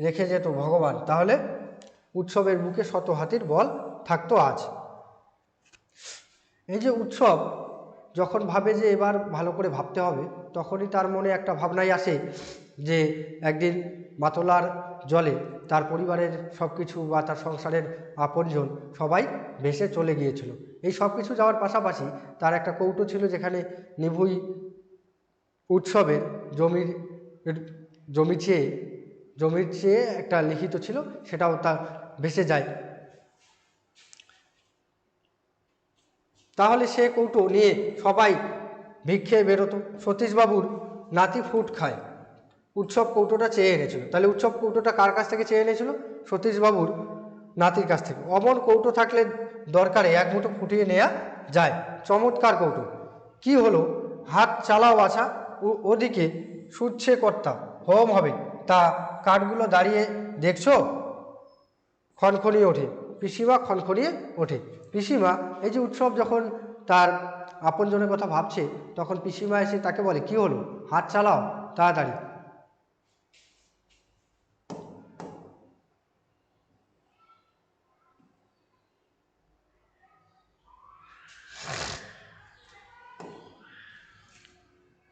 রেখে যেত ভগবান, তাহলে উৎসবের বুকে শত হাতির বল থাকতো আজ। এই যে উৎসব যখন ভাবে যে এবার ভালো করে ভাবতে হবে, তখনই তার মনে একটা ভাবনাই আসে যে একদিন মাতলার জলে তার পরিবারের সব কিছু বা তার সংসারের আপনজন সবাই ভেসে চলে গিয়েছিল। এই সব কিছু যাওয়ার পাশাপাশি তার একটা কৌটো ছিল যেখানে নিভুই উৎসবের জমির চেয়ে একটা লিখিত ছিল, সেটাও তার ভেসে যায়। তাহলে সে কৌটো নিয়ে সবাই ভিক্ষে বেরোতো। সতীশবাবুর নাতি ফুট খায়, উৎসব কৌটোটা চেয়ে এনেছিল। তাহলে উৎসব কৌটোটা কার কাছ থেকে চেয়ে এনেছিল? সতীশবাবুর নাতির কাছ থেকে। অমন কৌটো থাকলে দরকারে এক মুঠো ফুটিয়ে নেওয়া যায়, চমৎকার কৌটো। কি হলো, হাত চালাও আছা, ওদিকে ছুটছে কর্তা, হোম হবে, তা কাঠগুলো দাঁড়িয়ে দেখছো? খনখনিয়ে ওঠে পিসিমা, খনখনিয়ে ওঠে পিসিমা। এই যে উৎসব যখন তার আপনজনের কথা ভাবছে, তখন পিসিমা এসে তাকে বলে, কি হলো, হাত চালাও তাড়াতাড়ি।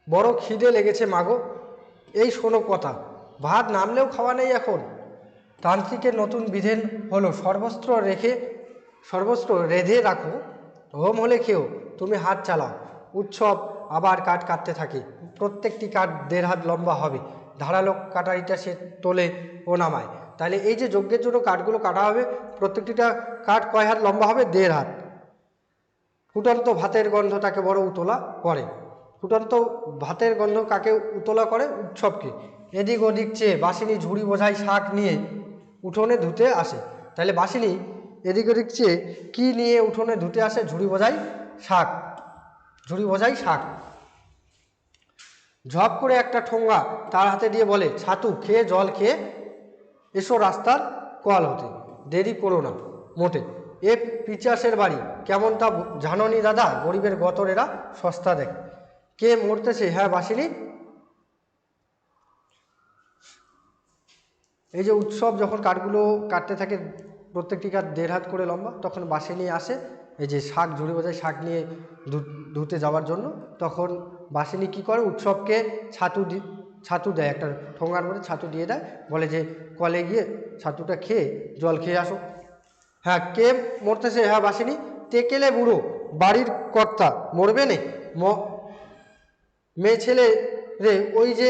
বড় খিদে লেগেছে মাগো, এই শোনো কথা, ভাত নামলেও খাওয়া নেই এখন। তান্ত্রিকের নতুন বিধান হলো সর্বস্ত্র রেঁধে রাখো, হোম হলে খেও, তুমি হাত চালাও। উৎসব আবার কাঠ কাটতে থাকে, প্রত্যেকটি কাঠ 1.5 হাত লম্বা হবে। ধারালো কাটারিটা সে তোলে ও নামায়। তাহলে এই যে যজ্ঞের জন্য কাঠগুলো কাটা হবে, প্রত্যেকটিটা কাঠ কয় হাত লম্বা হবে? 1.5 হাত। ফুটন্ত ভাতের গন্ধ তাকে বড় উতলা করে। ফুটন্ত ভাতের গন্ধ কাকে উতলা করে? উৎসবকে। এদিক ওদিক চেয়ে বাসিনী ঝুড়ি বোঝাই শাক নিয়ে উঠোনে ধুতে আসে। তাহলে বাসিনী এদিক ওদিক চেয়ে কী নিয়ে উঠোনে ধুতে আসে? ঝুড়ি বোঝাই শাক। ঝপ করে একটা ঠোঙ্গা তার হাতে দিয়ে বলে, ছাতু খেয়ে জল খেয়ে এসো রাস্তার কল হতে, দেরি করো না মোটে। এ পিচাসের বাড়ি, কেমন তা জাননি দাদা, গরিবের গতর এরা সস্তা দেয়। কে মরতেছে? হ্যাঁ বাসিনী। এই যে উৎসব যখন কাঠগুলো কাটতে থাকে, প্রত্যেকটি কাঠ 1.5 হাত করে লম্বা, তখন বাসিনী আসে এই যে শাক, ঝুড়ি বোঝাই শাক নিয়ে ধুতে যাওয়ার জন্য। তখন বাসিনী কি করে? উৎসবকে ছাতু দেয়, একটা ঠোঙার মধ্যে ছাতু দিয়ে দেয়, বলে যে কলে গিয়ে ছাতুটা খেয়ে জল খেয়ে আসো। হ্যাঁ, কে মরতেছে? হ্যাঁ বাসিনী। তেকেলে বুড়ো, বাড়ির কর্তা, মরবে নে? মেয়ে ছেলে রে ওই যে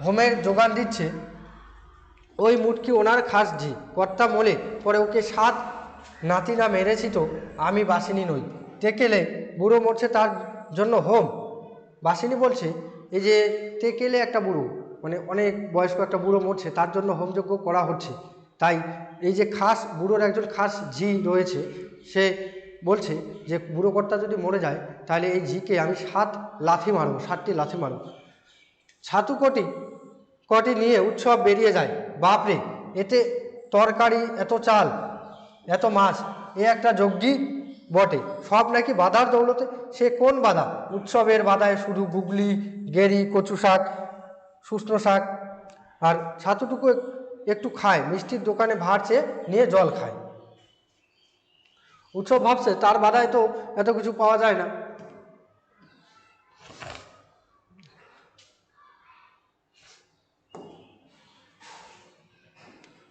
হোমের যোগান দিচ্ছে, ওই মুটকি ওনার খাস ঝি, কর্তা মোলে পরে ওকে 7 নাতি না মেরেছি তো আমি বাসিনী নই। তেকেলে বুড়ো মরছে তার জন্য হোম। বাসিনী বলছে, এই যে তেকেলে একটা বুড়ো, মানে অনেক বয়স্ক একটা বুড়ো মরছে, তার জন্য হোমযজ্ঞ করা হচ্ছে। তাই এই যে খাস বুড়োর একজন খাস ঝি রয়েছে, সে বলছে যে বুড়ো কর্তা যদি মরে যায়, তাহলে এই ঝিকে আমি 7 লাথি মারব, 7টি লাথি মারব। ছাতু কটি নিয়ে উৎসব বেরিয়ে যায়। বাপরে, এতে তরকারি, এত চাল, এত মাছ, এ একটা যজ্ঞী বটে, সব নাকি বাধার দৌলতে। সে কোন বাধা? উৎসবের বাধায় শুধু গুগলি, গেরি, কচু শাক, শুষ্ণ শাক। আর ছাতুটুকু একটু খায়, মিষ্টির দোকানে ভাড় চেয়ে নিয়ে জল খায়। উৎসব ভাবছে তার বাধায় তো এত কিছু পাওয়া যায় না।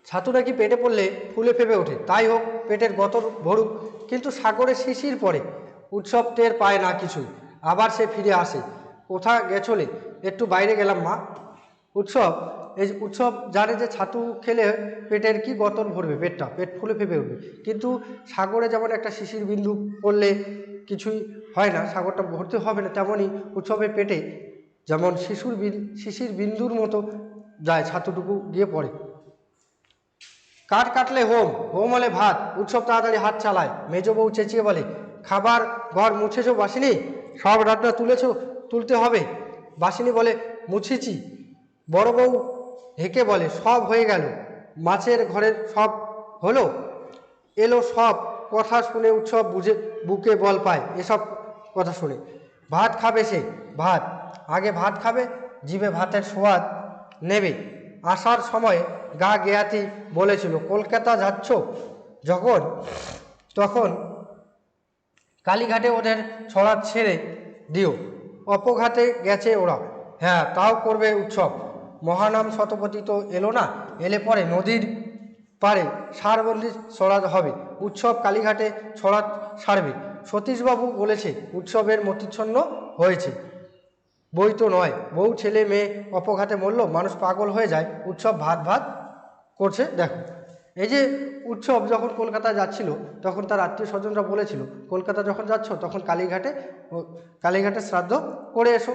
ছাতু নাকি পেটে পড়লে ফুলে ফেপে ওঠে, তাই হোক, পেটের গতর ভরুক, কিন্তু সাগরে শিশির পড়ে, উৎসব টের পায় না কিছুই। আবার সে ফিরে আসে, কোথা গেছলে? একটু বাইরে গেলাম মা। উৎসব জানে যে ছাতু খেলে পেটের কি গতর ভরবে, পেট ফুলে ফেপে উঠবে, কিন্তু সাগরে যেমন একটা শিশির বিন্দু পড়লে কিছুই হয় না, সাগরটা ভরতে হবে না, তেমনই উৎসবের পেটে যেমন শিশির বিন্দুর মতো যায়, ছাতুটুকু গিয়ে পড়ে। কাঠ কাটলে হোম, হোম হলে ভাত, উৎসব তাড়াতাড়ি হাত চালায়। মেজ বউ চেঁচিয়ে বলে, খাবার ঘর মুছেছো বাসিনী? সব রান্না তুলতে হবে। বাসিনী বলে, মুছেছি। বড় বউ হেঁকে বলে, সব হয়ে গেল? মাছের ঘরের সব হলো? এলো সব কথা শুনে উৎসব বুকে বল পায় এসব কথা শুনে। ভাত খাবে সে, ভাত। আগে ভাত খাবে, জিভে ভাতের স্বাদ নেবে। আসার সময় গা গেয়াতি বলেছিল, কলকাতা যাচ্ছ যখন তখন কালীঘাটে ওদের ছড়া ছেড়ে দিও। অপঘাতে গেছে ওরা। হ্যাঁ, তাও করবে উৎসব। মহানাম শতপথী তো এলো না, এলে পরে নদীর পারে সারবন্দি ছড়া হবে। উৎসব কালীঘাটে ছড়া সারবে। সতীশবাবু বলেছে উৎসবের মতিচ্ছন্ন হয়েছে, বই তো নয়। বউ ছেলে মেয়ে অপঘাতে মরল, মানুষ পাগল হয়ে যায়, উৎসব ভাত ভাত করছে দেখো। এই যে উৎসব যখন কলকাতা যাচ্ছিল তখন তার আত্মীয় স্বজনরা বলেছিল, কলকাতা যখন যাচ্ছ তখন কালীঘাটে শ্রাদ্ধ করে এসো।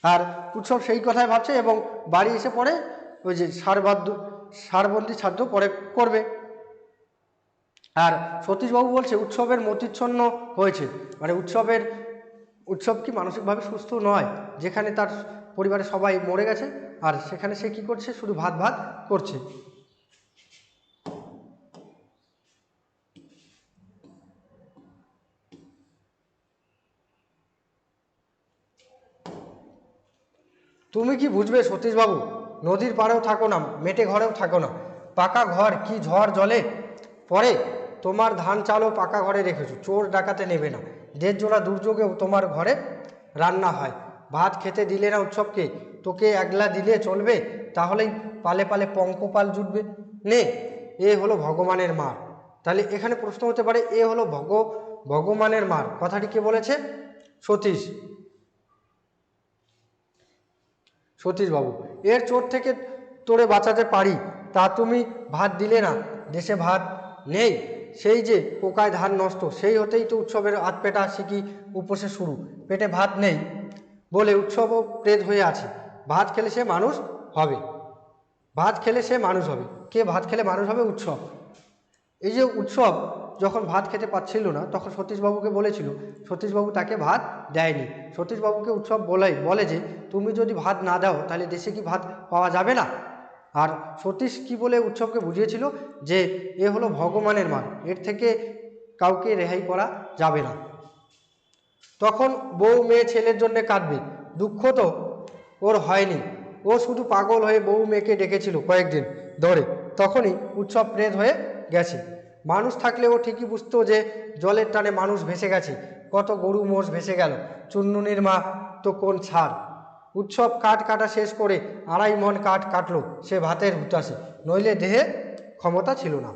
আর উৎসব সেই কথাই ভাবছে এবং বাড়ি এসে পরে ওই যে সারবন্দি শ্রাদ্ধ পরে করবে। আর সতীশবাবু বলছে উৎসবের মতিচ্ছন্ন হয়েছে, মানে উৎসব কি মানসিকভাবে সুস্থ নয়, যেখানে তার পরিবারের সবাই মরে গেছে আর সেখানে সে কি করছে, শুধু ভাত ভাত করছে। তুমি কি বুঝবে সতীশবাবু? নদীর পাড়েও থাকো না, মেটে ঘরেও থাকো না। পাকা ঘর কি ঝড় জলে পরে? তোমার ধান চালও পাকা ঘরে রেখেছো, চোর ডাকাতে নেবে না। দেড় জোড়া দুর্যোগেও তোমার ঘরে রান্না হয়। ভাত খেতে দিলে না উৎসবকে, তোকে একলা দিলে চলবে? তাহলেই পালে পালে পঙ্কপাল জুটবে। নে, এ হলো ভগবানের মার। তাহলে এখানে প্রশ্ন হতে পারে, এ হলো ভগবানের মার, কথাটি কে বলেছে? সতীশবাবু। এর চোট থেকে তোরে বাঁচাতে পারি, তা তুমি ভাত দিলে না। দেশে ভাত নেই, সেই যে পোকায় ধান নষ্ট, সেই হতেই তো উৎসবের আধপেটা সিকি উপসে শুরু। পেটে ভাত নেই বলে উৎসবও প্রেত হয়ে আছে। ভাত খেলে সে মানুষ হবে, ভাত খেলে সে মানুষ হবে। কে ভাত খেলে মানুষ হবে? উৎসব। এই যে উৎসব যখন ভাত খেতে পাচ্ছিল না তখন সতীশবাবুকে বলেছিল, সতীশবাবু তাকে ভাত দেয়নি। সতীশবাবুকে উৎসব বলে যে তুমি যদি ভাত না দাও তাহলে দেশে কি ভাত পাওয়া যাবে না? আর সতীশ কি বলে উৎসবকে বুঝিয়েছিল যে এ হলো ভগবানের মার, এর থেকে কাউকে রেহাই করা যাবে না। তখন বউ মেয়ে ছেলের জন্য কাঁদবে, দুঃখ তো ওর হয়নি, ও শুধু পাগল হয়ে বউ মেয়েকে ডেকেছিল কয়েকদিন ধরে, তখনই উৎসব প্রেত হয়ে গেছে। মানুষ থাকলে ও ঠিকই বুঝতো যে জলের টানে মানুষ ভেসে গেছে, কত গরু মোষ ভেসে গেল, চুন্নুনির মা তো কোন ছাড়। উৎসব কাঠ কাটা শেষ করে 2.5 মণ কাঠ কাটলো সে ভাতের হুতাশে, নইলে দেহে ক্ষমতা ছিল না।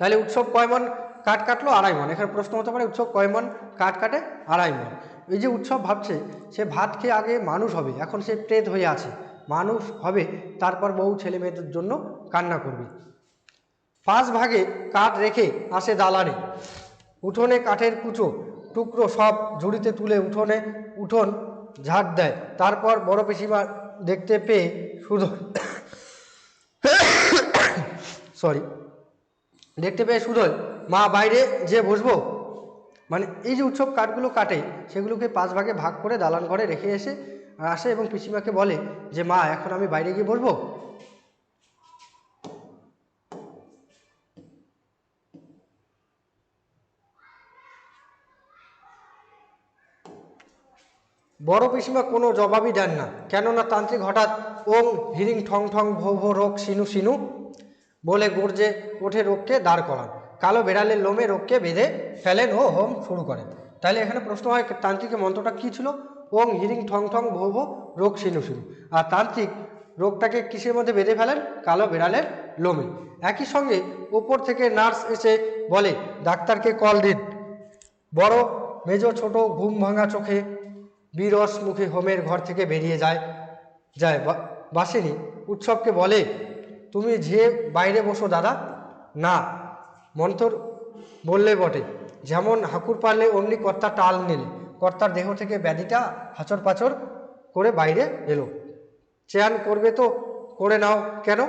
তাহলে উৎসব কয় মণ কাঠ কাটলো? 2.5 মণ। এখানে প্রশ্ন হতে পারে উৎসব কয় মণ কাঠ কাটে? 2.5 মণ। এই যে উৎসব ভাবছে সে ভাত খেয়ে আগে মানুষ হবে, এখন সে প্রেত হয়ে আছে। মানুষ হবে, তারপর বউ ছেলে মেয়েদের জন্য কান্না করবে। 5 ভাগে কাঠ রেখে আসে দালানে, উঠোনে কাঠের কুচো টুকরো সব ঝুড়িতে তুলে উঠোন ঝাড় দেয়। তারপর বড় পিসিমা দেখতে পেয়ে শুধোয়, মা বাইরে যে বসবো। মানে এই যে উৎসব কাঠগুলো কাটে সেগুলোকে 5 ভাগে ভাগ করে দালান ঘরে রেখে আসে এবং পিসিমাকে বলে যে মা এখন আমি বাইরে গিয়ে বসবো। বড় পিসিমা কোনো জবাবই দেন না, কেননা তান্ত্রিক হঠাৎ ওং হিরিং ঠং ঠং ভো ভো রোগ সিনু সিনু বলে গর্জে ওঠে রোগকে দাঁড় করান। কালো বেড়ালের লোমে রোগকে বেঁধে ফেলেন ও হোম শুরু করেন। তাহলে এখানে প্রশ্ন হয় তান্ত্রিকের মন্ত্রটা কী ছিল? ওং হিরিং ঠং ঠং ভো ভো রোগ সিনু সিনু। আর তান্ত্রিক রোগটাকে কিসের মধ্যে বেঁধে ফেলেন? কালো বেড়ালের লোমে। একই সঙ্গে ওপর থেকে নার্স এসে বলে ডাক্তারকে কল দিন। বড় মেজ ছোট ঘুম ভাঙা চোখে বিরস মুখে হোমের ঘর থেকে বেরিয়ে যায় বাসিনী উৎসবকে বলে, তুমি যে বাইরে বসো দাদা। না, মন্থর বললে বটে, যেমন হাঁকুর পারলে অমনি কর্তা টাল নিলে। কর্তার দেহ থেকে ব্যাধিটা হাচর পাচর করে বাইরে এলো। চেয়ান করবে তো করে নাও কেন?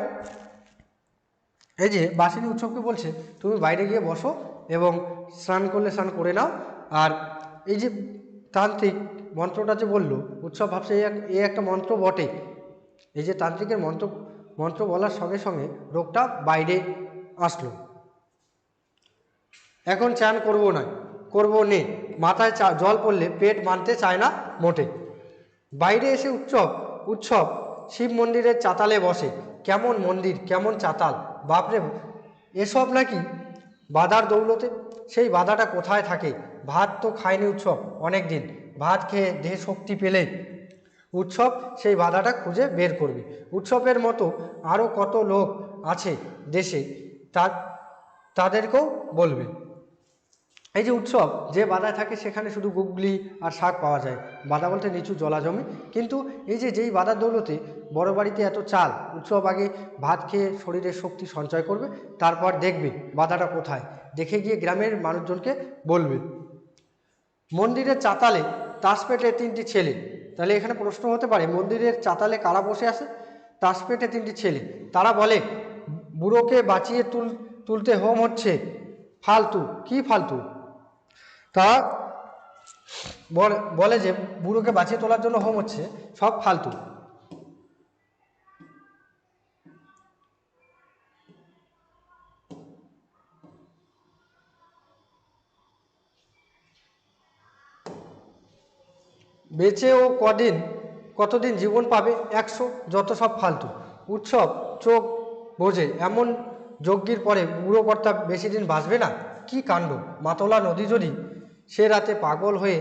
এই যে বাসিনী উৎসবকে বলছে তুমি বাইরে গিয়ে বসো এবং স্নান করলে স্নান করে নাও। আর এই যে তান্ত্রিক মন্ত্রটা যে বললো, উৎসব ভাবছে এই একটা মন্ত্র বটে। এই যে তান্ত্রিকের মন্ত্র বলার সঙ্গে সঙ্গে রোগটা বাইরে আসলো। এখন চান করবো না, করবো নে, মাথায় জল পড়লে পেট মানতে চায় না মোটে। বাইরে এসে উৎসব শিব মন্দিরের চাতালে বসে। কেমন মন্দির, কেমন চাতাল, বাপরে! এসব নাকি বাধার দৌলতে? সেই বাধাটা কোথায় থাকে? ভাত তো খায়নি উৎসব অনেক দিন, ভাত খেয়ে দেহে শক্তি পেলে উৎসব সেই বাধাটা খুঁজে বের করবে। উৎসবের মতো আরও কত লোক আছে দেশে, তাদেরকেও বলবে। এই যে উৎসব যে বাধায় থাকে সেখানে শুধু গুগলি আর শাক পাওয়া যায়, বাধা বলতে নিচু জলা জমি। কিন্তু এই যে যেই বাধার দৌলতে বড় বাড়িতে এত চাল, উৎসব আগে ভাত খেয়ে শরীরের শক্তি সঞ্চয় করবে, তারপর দেখবে বাধাটা কোথায়, দেখে গিয়ে গ্রামের মানুষজনকে বলবে। মন্দিরের চাতালে তাস পেটে 3টি ছেলে। তাহলে এখানে প্রশ্ন হতে পারে, মন্দিরের চাতালে কারা বসে আছে? তাস পেটে 3টি ছেলে। তারা বলে বুড়োকে বাঁচিয়ে তুলতে হোম হচ্ছে ফালতু। কি ফালতু? তা বলে যে বুড়োকে বাঁচিয়ে তোলার জন্য হোম হচ্ছে সব ফালতু। বেঁচেও কতদিন জীবন পাবে? 100, যত সব ফালতু। উৎসব চোখ বোঝে এমন যজ্ঞের পরে বুড়ো কর্তা বেশি দিন বাঁচবে না। কি কাণ্ড! মাতলা নদী যদি সে রাতে পাগল হয়ে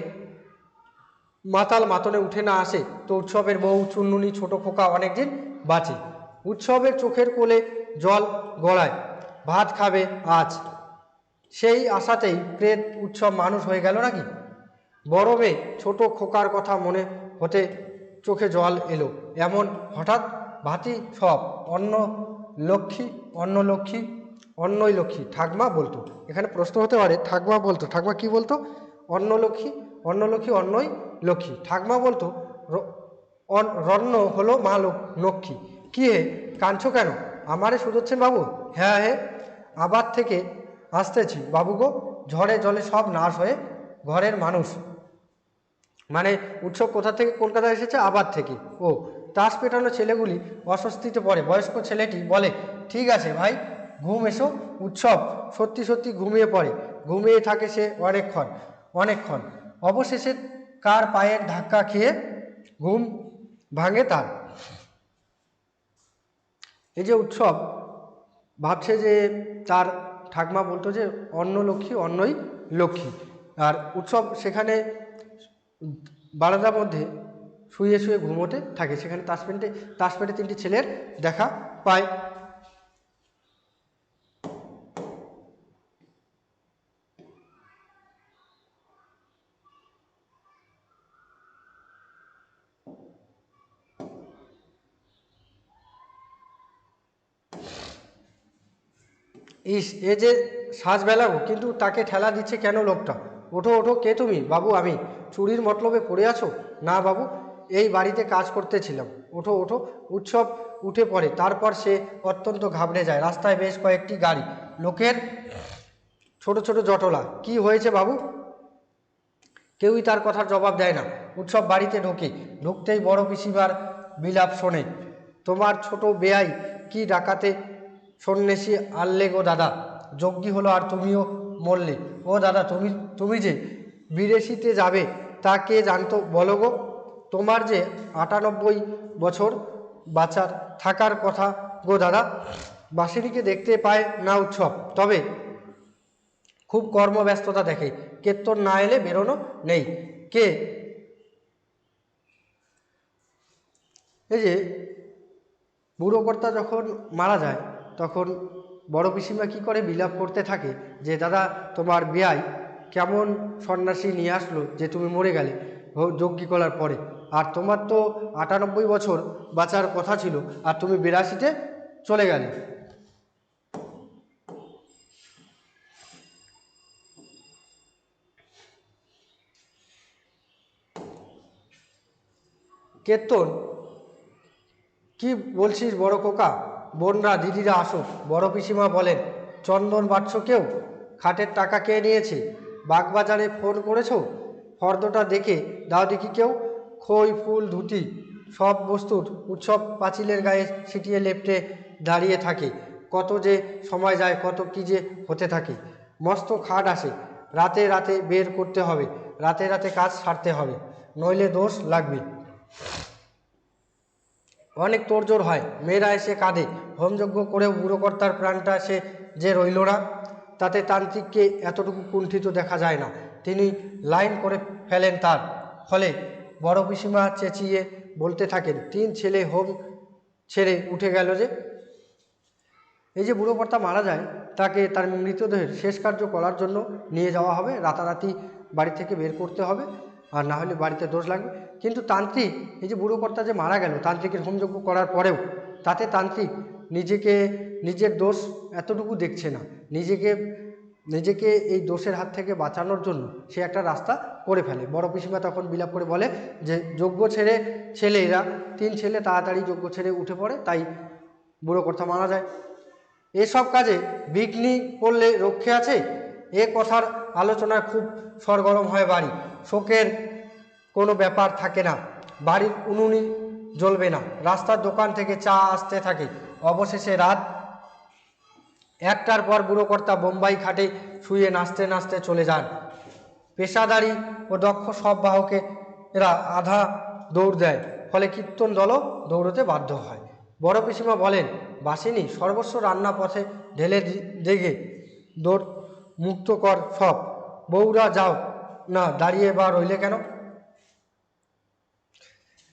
মাতাল মাতনে উঠে না আসে, তো উৎসবের বউ চুন্নুনি ছোট খোকা অনেকদিন বাঁচে। উৎসবের চোখের কোলে জল গড়ায়, ভাত খাবে আজ, সেই আশাতেই প্রেত উৎসব মানুষ হয়ে গেল নাকি? বড় মেয়ে ছোট খোকার কথা মনে হতে চোখে জল এলো। এমন হঠাৎ ভাতি সব অন্নই লক্ষ্মী ঠাকমা বলতো। এখানে প্রশ্ন হতে পারে, ঠাকমা বলতো, ঠাকমা কি বলতো? অন্নলক্ষ্মী অন্নই লক্ষ্মী। ঠাকমা বলতো রন্ন হলো মা লক্ষ্মী। কি হে, কাঁদছো কেন? আমারে শুধোচ্ছেন বাবু? হ্যাঁ হে, আবার থেকে আসতেছি বাবু গো, ঝড়ে জলে সব নাশ হয়ে ঘরের মানুষ। মানে উৎসব কোথা থেকে কলকাতা এসেছে? আবার থেকে। ও, তাস পেটানো ছেলেগুলি অস্বস্তিতে পড়ে। বয়স্ক ছেলেটি বলে, ঠিক আছে ভাই, ঘুম এসো। উৎসব সত্যি সত্যি ঘুমিয়ে পড়ে। ঘুমিয়ে থাকে সে অনেকক্ষণ। অবশেষে কার পায়ের ধাক্কা খেয়ে ঘুম ভাঙে তার। এই যে উৎসব ভাবছে যে তার ঠাকমা বলতো যে অন্নই লক্ষ্মী। আর উৎসব সেখানে বারান্দার মধ্যে শুয়ে শুয়ে ঘুমোতে থাকে। সেখানে তাস পেটে 3টি ছেলের দেখা পায়। এ যে সাজবেলা গো, কিন্তু তাকে ঠেলা দিচ্ছে কেন লোকটা? ওঠো ওঠো, কে তুমি? বাবু আমি। চুরির মতলবে পড়ে আছো? না বাবু, এই বাড়িতে কাজ করতেছিলাম। ওঠো ওঠো। উৎসব উঠে পড়ে। তারপর সে অত্যন্ত ঘাবড়ে যায়। রাস্তায় বেশ কয়েকটি গাড়ি, লোকের ছোট ছোট জটলা। কি হয়েছে বাবু? কেউই তার কথার জবাব দেয় না। উৎসব বাড়িতে ঢুকতেই বড় পিসিমার বিলাপ শোনে। তোমার ছোট বেয়াই কি ডাকাতে সন্ন্যাসী আনলে গো দাদা, যজ্ঞী হলো আর তুমিও মরলে। ও দাদা, তুমি যে বিদেশিতে যাবে তা কে জানতো বলো গো? তোমার যে 98 বছর বাঁচার থাকার কথা গো দাদা। বাসিনীকে দেখতে পায় না উৎসব, তবে খুব কর্মব্যস্ততা দেখে। কেত্তর না এলে বেরোনো নেই। কে? এই যে বুড়ো কর্তা যখন মারা যায়, তখন বড় পিসিমা কি করে বিলাপ করতে থাকে যে দাদা, তোমার বেয়াই কেমন সন্ন্যাসী নিয়ে আসলো যে তুমি মরে গেলে যজ্ঞ করার পরে। আর তোমার তো 98 বছর বাঁচার কথা ছিল, আর তুমি 82-তে চলে গেলে। কেতন, কি বলছিস বড় খোকা? বোনরা দিদিরা আসুক। বড় পিসিমা বলেন, চন্দন বাটছ কেউ? খাটের টাকা কে নিয়েছে? বাগবাজারে ফোন করেছো? ফর্দটা দেখে দাও দেখি কেউ। খই ফুল ধুতি সব বস্তুর উৎসব পাঁচিলের গায়ে ছিটিয়ে লেপটে দাঁড়িয়ে থাকে। কত যে সময় যায়, কত কি যে হতে থাকে। মস্ত খাট আসে, রাতে রাতে বের করতে হবে, রাতে রাতে কাজ সারতে হবে, নইলে দোষ লাগবে। অনেক তোড়জোড় হয়, মেয়েরা এসে কাঁদে। হোমযজ্ঞ করেও বুড়োকর্তার প্রাণটা সে যে রইল না। তাতে তান্ত্রিককে এতটুকু কুণ্ঠিত দেখা যায় না। তিনি লাইন করে ফেলেন তার। ফলে বড় পিসিমা চেঁচিয়ে বলতে থাকেন, 3 ছেলে হোম ছেড়ে উঠে গেল যে। এই যে বুড়োকর্তা মারা যায়, তাকে তার মৃতদেহের শেষ কার্য করার জন্য নিয়ে যাওয়া হবে। রাতারাতি বাড়ি থেকে বের করতে হবে, আর না হলে বাড়িতে দোষ লাগবে। কিন্তু তান্ত্রিক, এই যে বুড়োকর্তা যে মারা গেল, তান্ত্রিকের হোমযজ্ঞ করার পরেও তাতে তান্ত্রিক নিজের দোষ এতটুকু দেখছে না। নিজেকে এই দোষের হাত থেকে বাঁচানোর জন্য সে একটা রাস্তা করে ফেলে। বড় পিসিমা তখন বিলাপ করে বলে যে যজ্ঞ ছেড়ে ছেলেরা 3 ছেলে তাড়াতাড়ি যজ্ঞ ছেড়ে উঠে পড়ে, তাই বুড়োকর্তা মারা যায়। এসব কাজে বিঘ্নি পড়লে রক্ষে আছে, এ কথার আলোচনায় খুব সরগরম হয় বাড়ি। শোকের কোনো ব্যাপার থাকে না, বাড়ির উনুনি জ্বলবে না, রাস্তার দোকান থেকে চা আসতে থাকে। অবশেষে রাত 1টার পর বুড়োকর্তা বোম্বাই খাটে শুয়ে নাচতে নাচতে চলে যান। পেশাদারি ও দক্ষ সব বাহকে এরা আধা দৌড় দেয়, ফলে কীর্তন দলও দৌড়তে বাধ্য হয়। বড় পিসিমা বলেন, বাসিনী সর্বস্ব রান্না পথে ঢেলে দেগে দৌড় মুক্ত কর সব। বউরা যাও না, দাঁড়িয়ে বা রইলে কেন?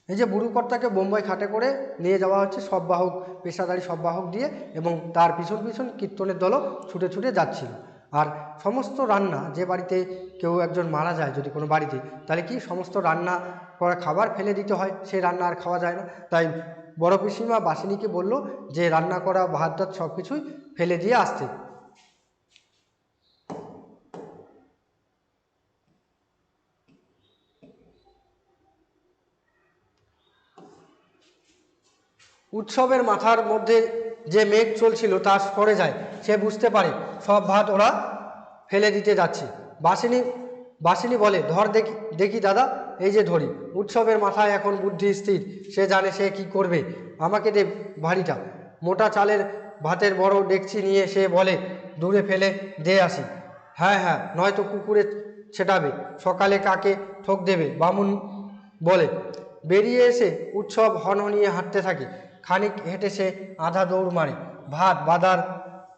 এই যে বুড়োকর্তাকে বোম্বাই খাটে করে নিয়ে যাওয়া হচ্ছে সব বাহক, পেশাদারি সব বাহক দিয়ে, এবং তার পিছন পিছন কীর্তনের দলও ছুটে ছুটে যাচ্ছিল। আর সমস্ত রান্না, যে বাড়িতে কেউ একজন মারা যায় যদি কোনো বাড়িতে, তাহলে কি সমস্ত রান্না করা খাবার ফেলে দিতে হয়, সেই রান্না আর খাওয়া যায় না। তাই বড় পিসিমা বাসিনীকে বলল যে রান্না করা ভাত টাত সব কিছুই ফেলে দিয়ে আসতে। উৎসবের মাথার মধ্যে যে মেঘ চলছিল তা সরে যায়। সে বুঝতে পারে সব ভাত ওরা ফেলে দিতে যাচ্ছে। বাসিনী বলে, ধর দেখি দেখি দাদা, এই যে ধরি। উৎসবের মাথায় এখন বুদ্ধি স্থির, সে জানে সে কি করবে। আমাকে দে ভারীটা। মোটা চালের ভাতের বড় ডেকচি নিয়ে সে বলে, দূরে ফেলে দে আসি। হ্যাঁ হ্যাঁ, নয়তো কুকুরে ছেটাবে, সকালে কাকে ঠোক দেবে, বামুন বলে। বেরিয়ে এসে উৎসব হনহনিয়ে হাঁটতে থাকে। খানিক হেঁটে সে আধা দৌড় মারে। বাদার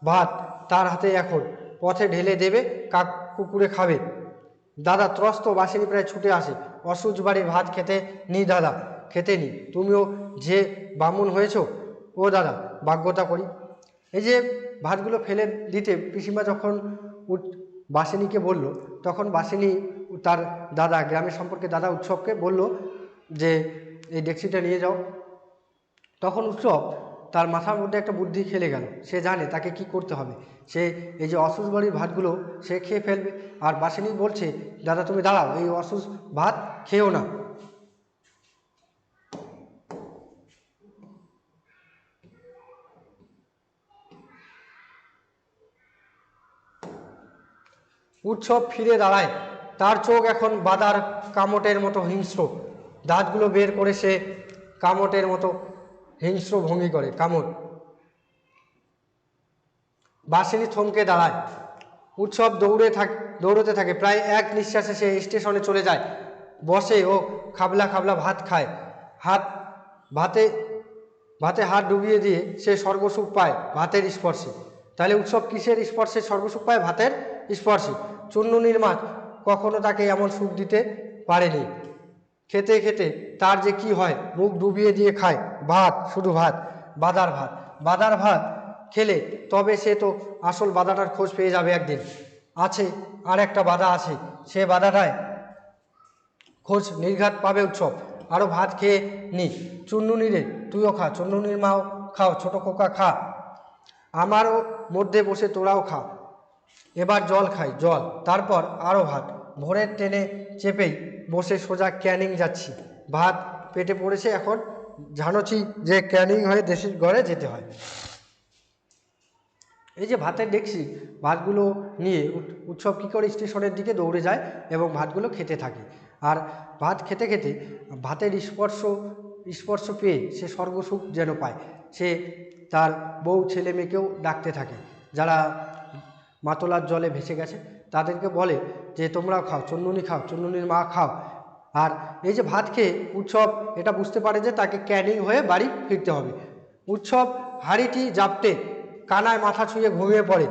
ভাত তার হাতে এখন, পথে ঢেলে দেবে, কুকুরে খাবে। দাদা ত্রস্ত। বাসিনী প্রায় ছুটে আসে। অসুচ বাড়ি ভাত খেতে নি দাদা, খেতে নি। তুমিও যে বামুন হয়েছ, ও দাদা ভাগ্যতা করি। এই যে ভাতগুলো ফেলে দিতে পিসিমা যখন বাসিনীকে বলল, তখন বাসিনী তার দাদা, গ্রামের সম্পর্কে দাদা উৎসবকে বলল যে এই ডেকচিটা নিয়ে যাও। তখন উৎসব তার মাথার মধ্যে একটা বুদ্ধি খেলে গেল। সে জানে তাকে কি করতে হবে। সে এই যে অসুস বাড়ির ভাতগুলো সে খেয়ে ফেলবে। আর বাসিনী বলছে, দাদা তুমি দাঁড়াও, এই অসুস ভাত খেয়েও না। উৎসব ফিরে দাঁড়ায়। তার চোখ এখন বাদার কামটের মতো হিংস্র। দাঁতগুলো বের করে সে কামটের মতো হিংস্র ভঙ্গি করে, কামট। বাসিনী থমকে দাঁড়ায়। উৎসব দৌড়তে থাকে। প্রায় এক নিঃশ্বাসে সে স্টেশনে চলে যায়, বসে ও খাবলা খাবলা ভাত খায়। ভাতে হাত ডুবিয়ে দিয়ে সে স্বর্গসুখ পায় ভাতের স্পর্শে। তাহলে উৎসব কিসের স্পর্শে স্বর্গসুখ পায়? ভাতের স্পর্শে। চুন্নুনির মাছ কখনো তাকে এমন সুখ দিতে পারেনি। খেতে খেতে তার যে কি হয়, মুখ ডুবিয়ে দিয়ে খায় ভাত, শুধু ভাত, বাদার ভাত খেলে তবে সে তো আসল বাদাটার খোঁজ পেয়ে যাবে একদিন। আছে আর একটা বাধা আছে, সে বাধাটায় খোঁজ নির্ঘাত পাবে উৎসব। আরও ভাত খেয়ে নি। চুন্নুনি রে, তুইও খা, চুন্নুনির মাও খাও, ছোট খোকা খা, আমারও মধ্যে বসে তোরাও খা। এবার জল খাই, জল, তারপর আরও ভাত। ভোরের ট্রেনে চেপেই বসে সোজা ক্যানিং যাচ্ছি। ভাত পেটে পড়েছে এখন, জানোছি যে ক্যানিং হয়ে দেশের ঘরে যেতে হয়। এই যে ভাতের ডেকচি, ভাতগুলো নিয়ে উৎসব কী করে স্টেশনের দিকে দৌড়ে যায় এবং ভাতগুলো খেতে থাকে। আর ভাত খেতে খেতে ভাতের স্পর্শ পেয়ে সে স্বর্গসুখ যেন পায়। সে তার বউ ছেলে মেয়েকেও ডাকতে থাকে, যারা মাতলার জলে ভেসে গেছে তাদেরকে বলে যে তোমরাও খাও, চন্নুনি খাও, চন্নুনির মা খাও। আর এই যে ভাত খেয়ে উৎসব এটা বুঝতে পারে যে তাকে ক্যানিং হয়ে বাড়ি ফিরতে হবে। উৎসব হাঁড়িটি জাপটে কানায় মাথা ছুঁয়ে ঘুমিয়ে পড়ে।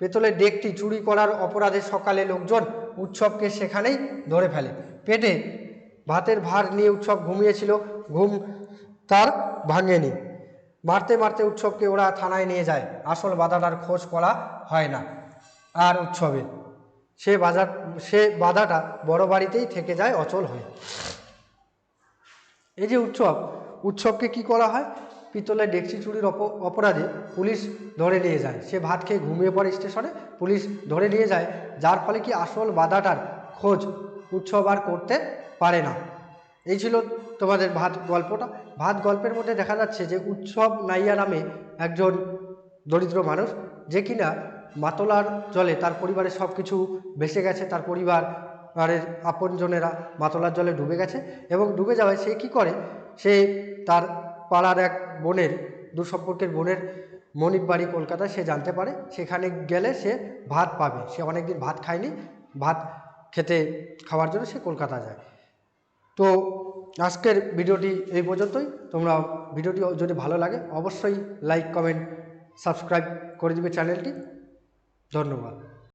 পেতলের ডেকটি চুরি করার অপরাধে সকালে লোকজন উৎসবকে সেখানেই ধরে ফেলে। পেটে ভাতের ভার নিয়ে উৎসব ঘুমিয়েছিল, ঘুম তার ভাঙেনি। মারতে মারতে উৎসবকে ওরা থানায় নিয়ে যায়। আসল বাধাটার খোঁজ করা হয় না আর উৎসবের সে বাধাটা বড় বাড়িতেই থেকে যায় অচল হয়ে। এই যে উৎসবকে কি করা হয়, পিতলের ডেকচি চুরির অপরাধে পুলিশ ধরে নিয়ে যায়। সে ভাত খেয়ে ঘুমিয়ে পড়ে স্টেশনে, পুলিশ ধরে নিয়ে যায়, যার ফলে কি আসল বাধাটার খোঁজ উৎসব আর করতে পারে না। এই ছিল তোমাদের ভাত গল্পটা। ভাত গল্পের মধ্যে দেখা যাচ্ছে যে উৎসব নাইয়া নামে একজন দরিদ্র মানুষ, যে কিনা মাতলার জলে তার পরিবারের সব কিছু ভেসে গেছে, তার পরিবারের আপনজনেরা মাতলার জলে ডুবে গেছে এবং ডুবে যাওয়ায় সে কী করে, সে তার পাড়ার এক বোনের, দুঃসম্পর্কের বোনের মনিব বাড়ি কলকাতায়, সে জানতে পারে। সেখানে গেলে সে ভাত পাবে। সে অনেকদিন ভাত খায়নি, ভাত খাওয়ার জন্য সে কলকাতা যায়। তো আজকের ভিডিওটি এই পর্যন্তই। তোমরা ভিডিওটি যদি ভালো লাগে অবশ্যই লাইক, কমেন্ট, সাবস্ক্রাইব করে দিবে চ্যানেলটি। ধন্যবাদ।